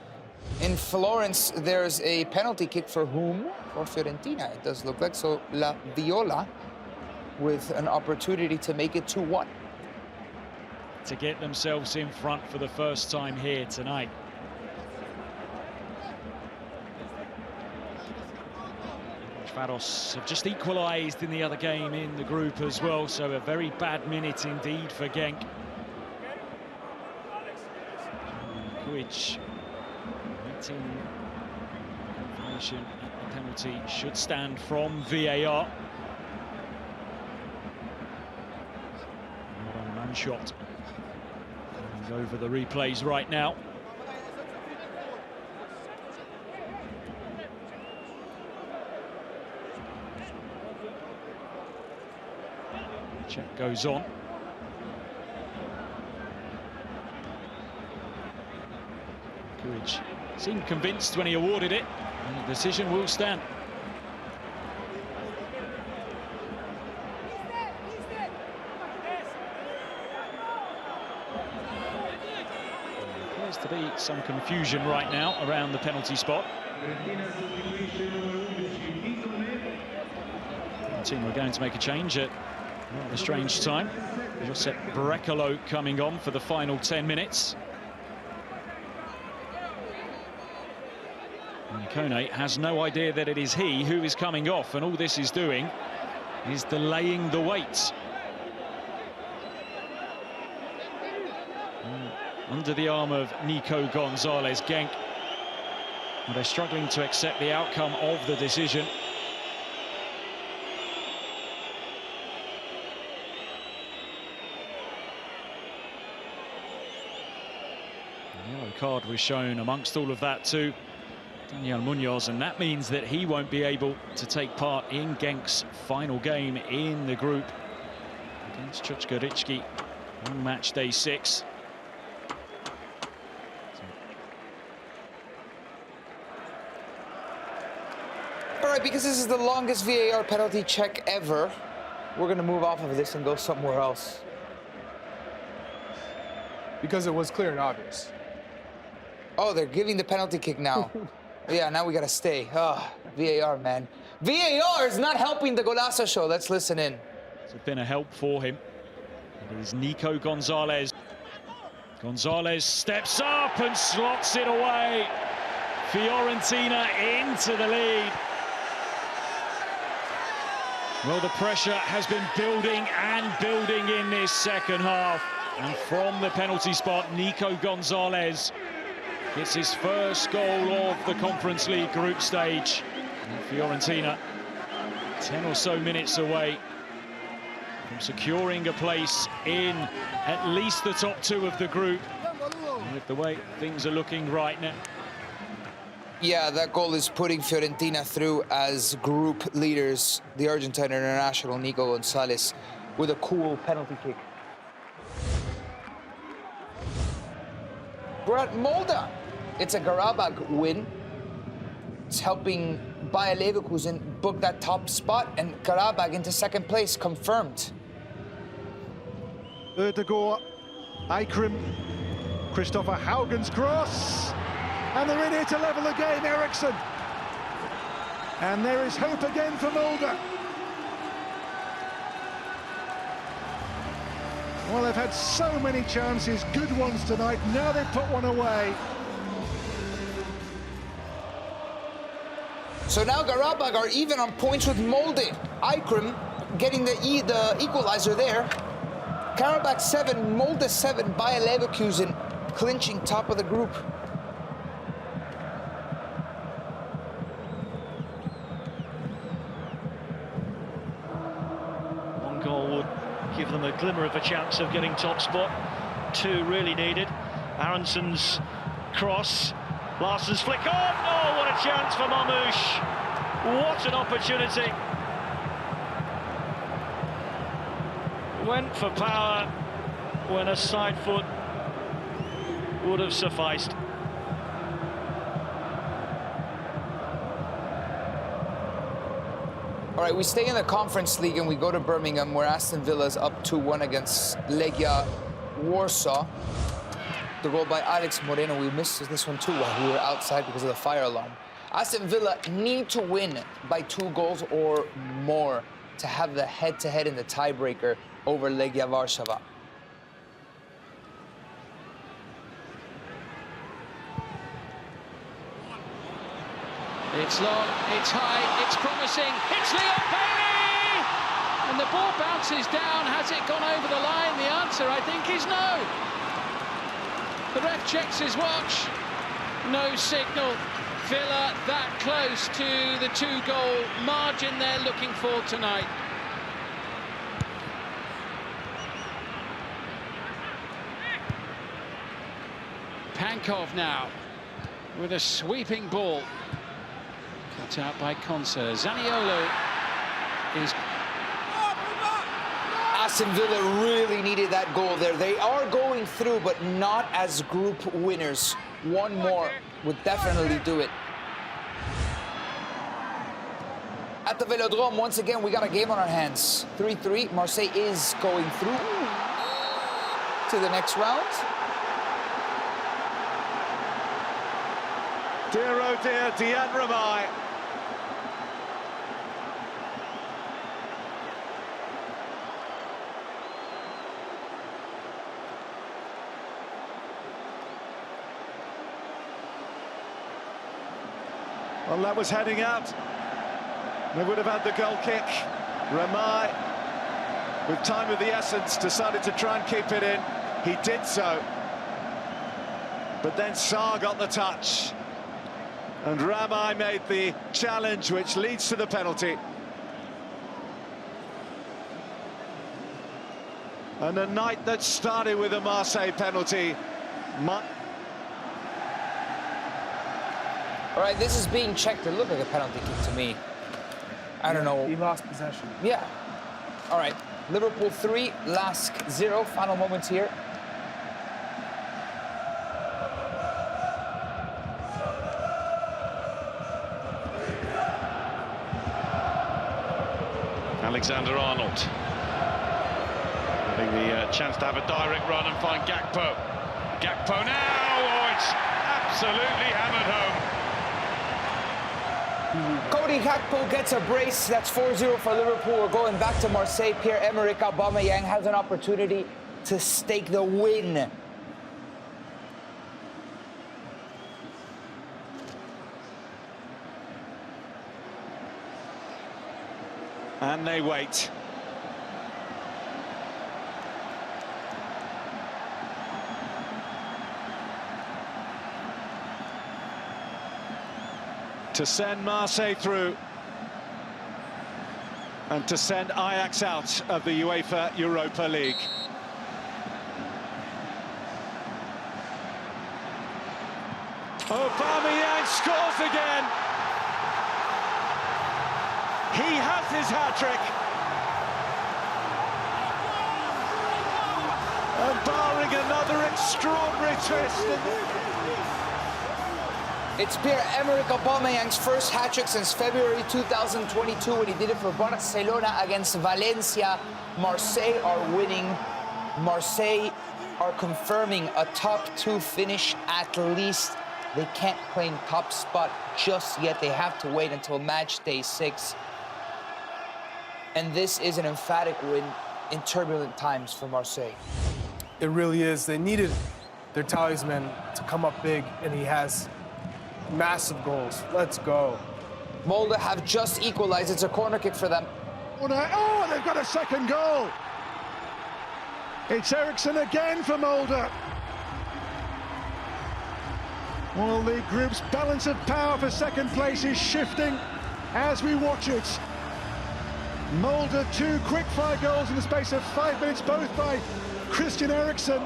In Florence, there's a penalty kick for whom? For Fiorentina, it does look like. So La Viola with an opportunity to make it 2-1. To get themselves in front for the first time here tonight. Ferencváros have just equalised in the other game in the group as well, so a very bad minute indeed for Genk. Gilloise meeting confirmation at the penalty should stand from VAR. Man shot. Going over the replays right now. Check goes on. Gilloise seemed convinced when he awarded it, and the decision will stand. There appears to be some confusion right now around the penalty spot. The team are going to make a change at a strange time. Josep Brekalo coming on for the final 10 minutes. And Kone has no idea that it is he who is coming off, and all this is doing is delaying the wait. Under the arm of Nico Gonzalez, Genk. Well, they're struggling to accept the outcome of the decision. The yellow card was shown amongst all of that to Daniel Munoz, and that means that he won't be able to take part in Genk's final game in the group against Podgorica on match day 6. All right, because this is the longest VAR penalty check ever, we're going to move off of this and go somewhere else. Because it was clear and obvious. Oh, they're giving the penalty kick now. Yeah, now we got to stay. Oh, VAR, man. VAR is not helping the Golazo show. Let's listen in. It's been a help for him. It is Nico Gonzalez. Gonzalez steps up and slots it away. Fiorentina into the lead. Well, the pressure has been building and building in this second half. And from the penalty spot, Nico Gonzalez gets his first goal of the Conference League group stage. And Fiorentina, 10 or so minutes away from securing a place in at least the top 2 of the group. And with the way things are looking right now. Yeah, that goal is putting Fiorentina through as group leaders. The Argentine international, Nico Gonzalez, with a cool penalty kick. We're at Molde. It's a Karabakh win. It's helping Bayer Leverkusen book that top spot, and Karabakh into second place, confirmed. Erdegaard, Eikrim, Christopher Haugen's cross. And they're in here to level the game, Eriksson. And there is hope again for Molde. Well, they've had so many chances, good ones tonight. Now they've put one away. So now Karabakh are even on points with Molde. Eikrim getting the equalizer there. Karabakh 7, Molde 7, Bayer Leverkusen clinching top of the group. One goal would give them a glimmer of a chance of getting top spot. 2 really needed. Aronson's cross. Larsson's flick on. Oh, what a chance for Marmoush. What an opportunity. Went for power when a side foot would have sufficed. All right, we stay in the Conference League and we go to Birmingham, where Aston Villa's up 2-1 against Legia Warsaw. The goal by Alex Moreno. We missed this one too while we were outside because of the fire alarm. Aston Villa need to win by 2 goals or more to have the head-to-head in the tiebreaker over Legia Warszawa. It's long, it's high, it's promising, it's Leon Bailey! And the ball bounces down. Has it gone over the line? The answer, I think, is no. The ref checks his watch. No signal. Villa that close to the 2-goal margin they're looking for tonight. Pankov now with a sweeping ball. Cut out by Conser. Zaniolo is... Aston Villa really needed that goal there. They are going through, but not as group winners. One more would definitely do it. At the Velodrome, once again, we got a game on our hands. 3-3. Marseille is going through to the next round. Dear, oh dear, Diane Ramai. Well, that was heading out. They would have had the goal kick. Ramai, with time of the essence, decided to try and keep it in. He did so. But then Sarr got the touch. And Ramai made the challenge, which leads to the penalty. And a night that started with a Marseille penalty. All right, this is being checked. It looked like a penalty kick to me. I don't know. He lost possession. Yeah. All right. Liverpool 3, Lask 0. Final moments here. Alexander-Arnold having the chance to have a direct run and find Gakpo. Gakpo now, oh, it's absolutely hammered home. Cody Gakpo gets a brace. That's 4-0 for Liverpool. We're going back to Marseille. Pierre-Emerick Aubameyang has an opportunity to stake the win. And they wait. To send Marseille through and to send Ajax out of the UEFA Europa League. Aubameyang scores again. He has his hat-trick. And barring another extraordinary twist. It's Pierre-Emerick Aubameyang's first hat-trick since February 2022 when he did it for Barcelona against Valencia. Marseille are winning. Marseille are confirming a top 2 finish at least. They can't claim top spot just yet. They have to wait until match day 6. And this is an emphatic win in turbulent times for Marseille. It really is. They needed their talisman to come up big, and he has massive goals. Let's go. Molde have just equalized. It's a corner kick for them. Oh, they've got a second goal. It's Eriksson again for Molde. Well, the group's balance of power for second place is shifting as we watch it. Molde 2 quick-fire goals in the space of 5 minutes, both by Christian Eriksen.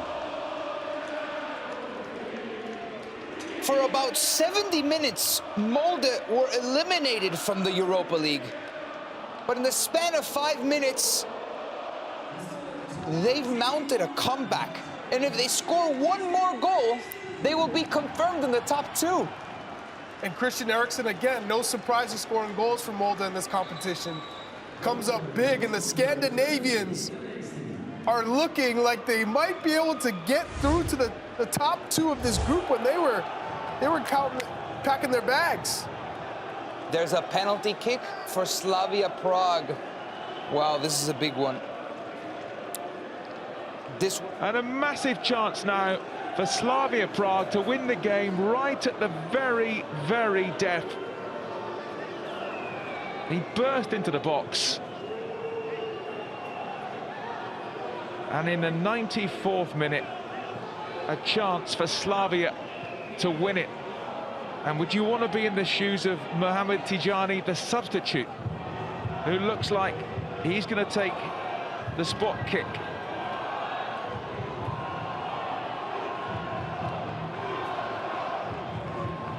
For about 70 minutes, Molde were eliminated from the Europa League. But in the span of 5 minutes, they've mounted a comeback. And if they score one more goal, they will be confirmed in the top 2. And Christian Eriksen, again, no surprise he's scoring goals for Molde in this competition. Comes up big, and the Scandinavians are looking like they might be able to get through to the top 2 of this group when they were packing their bags. There's a penalty kick for Slavia Prague. Wow, this is a big one. And a massive chance now for Slavia Prague to win the game right at the very, very death. He burst into the box. And in the 94th minute, a chance for Slavia to win it. And would you want to be in the shoes of Mohamed Tijani, the substitute, who looks like he's going to take the spot kick?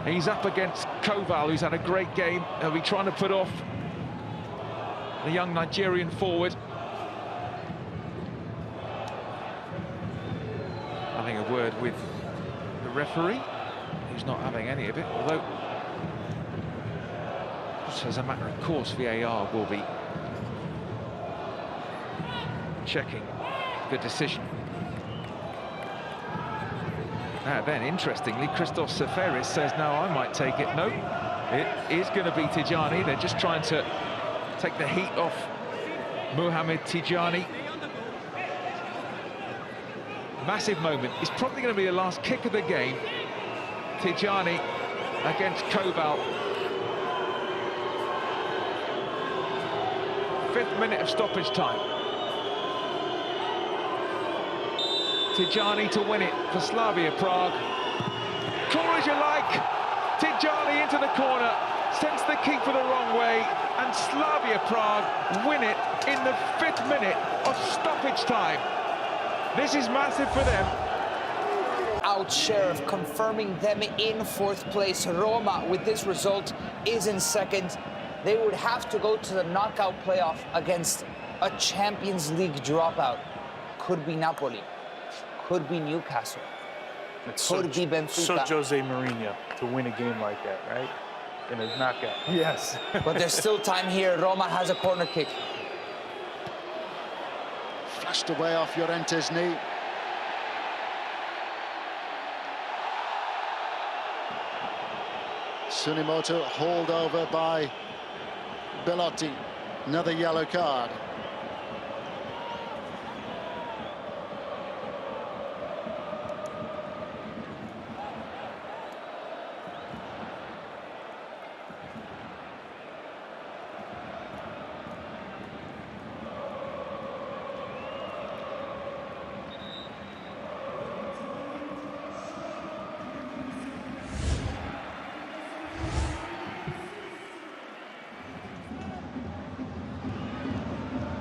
He's up against Koval, who's had a great game. He'll be trying to put off the young Nigerian forward. Having a word with the referee, who's not having any of it, although just as a matter of course VAR will be checking the decision. Then, interestingly, Christophe Seferis says, no, I might take it. No, it is going to be Tijani. They're just trying to take the heat off Mohamed Tijani. Massive moment. It's probably going to be the last kick of the game. Tijani against Koval. 5th minute of stoppage time. Tijani to win it for Slavia Prague. Call as you like. Tijani into the corner, sends the keeper the wrong way, and Slavia Prague win it in the 5th minute of stoppage time. This is massive for them. Out Sheriff, confirming them in 4th place. Roma, with this result, is in 2nd. They would have to go to the knockout playoff against a Champions League dropout. Could be Napoli. Could be Newcastle. Could be Benfica. Such Jose Mourinho to win a game like that, right? In a knockout. Yes. But there's still time here. Roma has a corner kick. Flashed away off Llorente's knee. Tsunimoto hauled over by Bellotti. Another yellow card.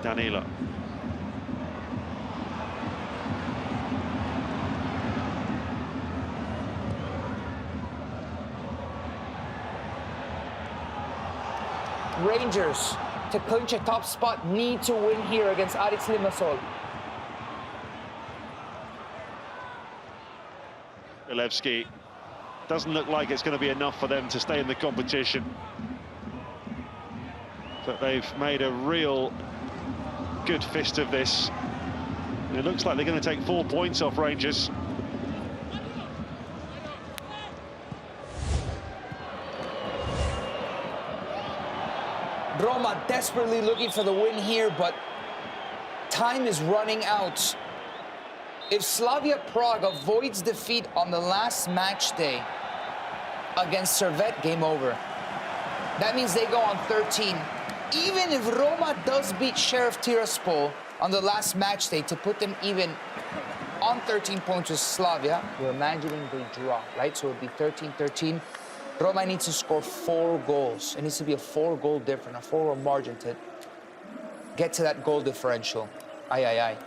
Danilo. Rangers, to clinch a top spot, need to win here against Aris Limassol. Milevski. Doesn't look like it's going to be enough for them to stay in the competition. But they've made a real good fist of this. And it looks like they're going to take 4 points off Rangers. Roma desperately looking for the win here, but time is running out. If Slavia Prague avoids defeat on the last match day against Servette, game over. That means they go on 13. Even if Roma does beat Sheriff Tiraspol on the last match day to put them even on 13 points with Slavia, we're imagining they draw, right? So it would be 13-13. Roma needs to score 4 goals. It needs to be a 4-goal difference, a 4-goal margin to get to that goal differential. Aye, aye, aye.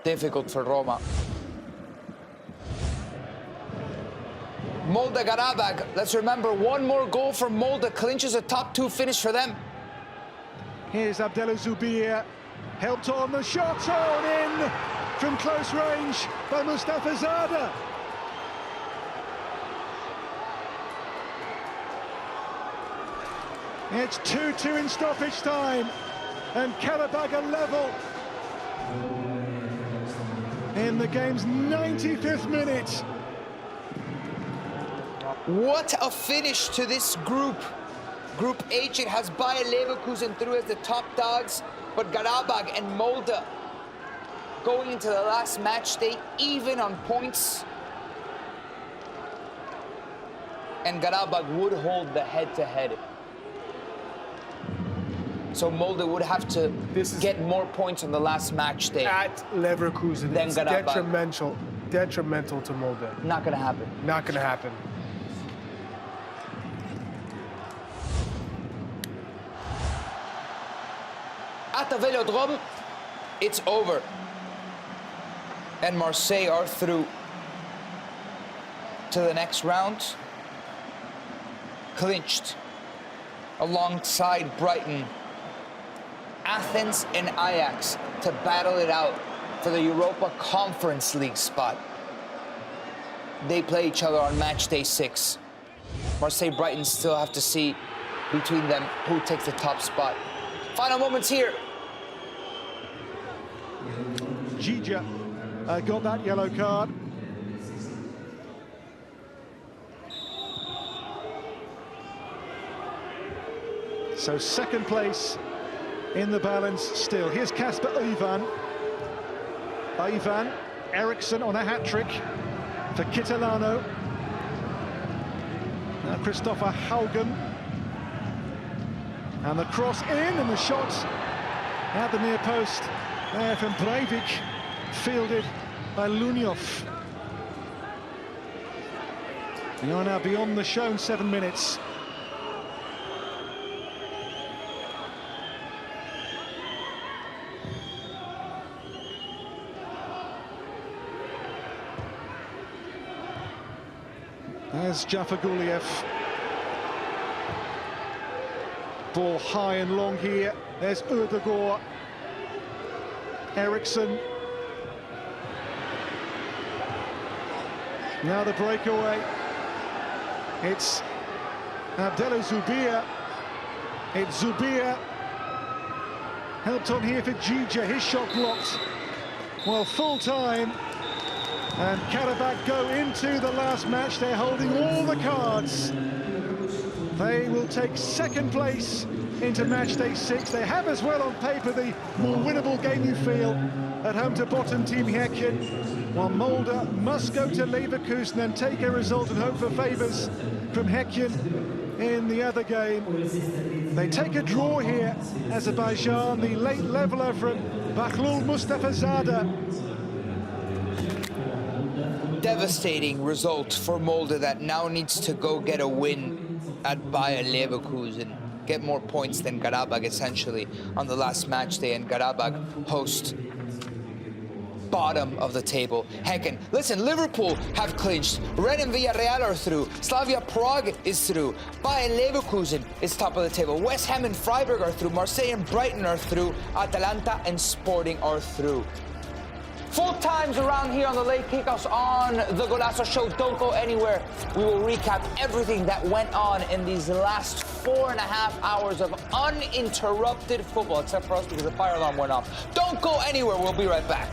Difficult for Roma. Molde Garabag, let's remember, 1 more goal from Molde clinches a top 2 finish for them. Here's Abdellah Zubir, helped on the shot on in from close range by Mustafa Zada. It's 2-2 in stoppage time, and Karabag are level in the game's 95th minute. What a finish to this group. Group H, it has Bayer Leverkusen through as the top dogs, but Garabag and Molde going into the last match day even on points. And Garabag would hold the head-to-head. So Molde would have to get more points on the last match day. At Leverkusen, Then it's Garabag. detrimental to Molde. Not gonna happen. Not gonna happen. At the Velodrome, it's over. And Marseille are through to the next round. Clinched alongside Brighton, Athens and Ajax to battle it out for the Europa Conference League spot. They play each other on match day 6. Marseille-Brighton still have to see between them who takes the top spot. Final moments here. Gija got that yellow card. So second place in the balance still. Here's Kasper Ivan. Ivan Eriksson on a hat-trick for Kitolano. Now Christopher Haugen. And the cross in, and the shot at the near post there from Breivik, fielded by Lunyov. We are now beyond the shown 7 minutes. There's Jaffa Guliev. Ball high and long here. There's Ødegaard. Eriksson. Now the breakaway. It's Abdellah Zubir. It's Zubir. Helped on here for Gija. His shot blocked. Well, full time. And Karabakh go into the last match. They're holding all the cards. They will take second place into match day 6. They have as well on paper the more winnable game, you feel, at home to bottom team Häcken. While Molde must go to Leverkusen and take a result and hope for favours from Häcken in the other game. They take a draw here, Azerbaijan, the late leveller from Bahlul Mustafazadeh. Devastating result for Molde that now needs to go get a win at Bayer Leverkusen. Get more points than Garabag essentially on the last match day, and Garabag host bottom of the table. Häcken. Listen, Liverpool have clinched. Rennes and Villarreal are through. Slavia Prague is through. Bayer Leverkusen is top of the table. West Ham and Freiburg are through. Marseille and Brighton are through. Atalanta and Sporting are through. Full times around here on the late kickoffs on the Golazo Show. Don't go anywhere. We will recap everything that went on in these last 4.5 hours of uninterrupted football, except for us because the fire alarm went off. Don't go anywhere. We'll be right back.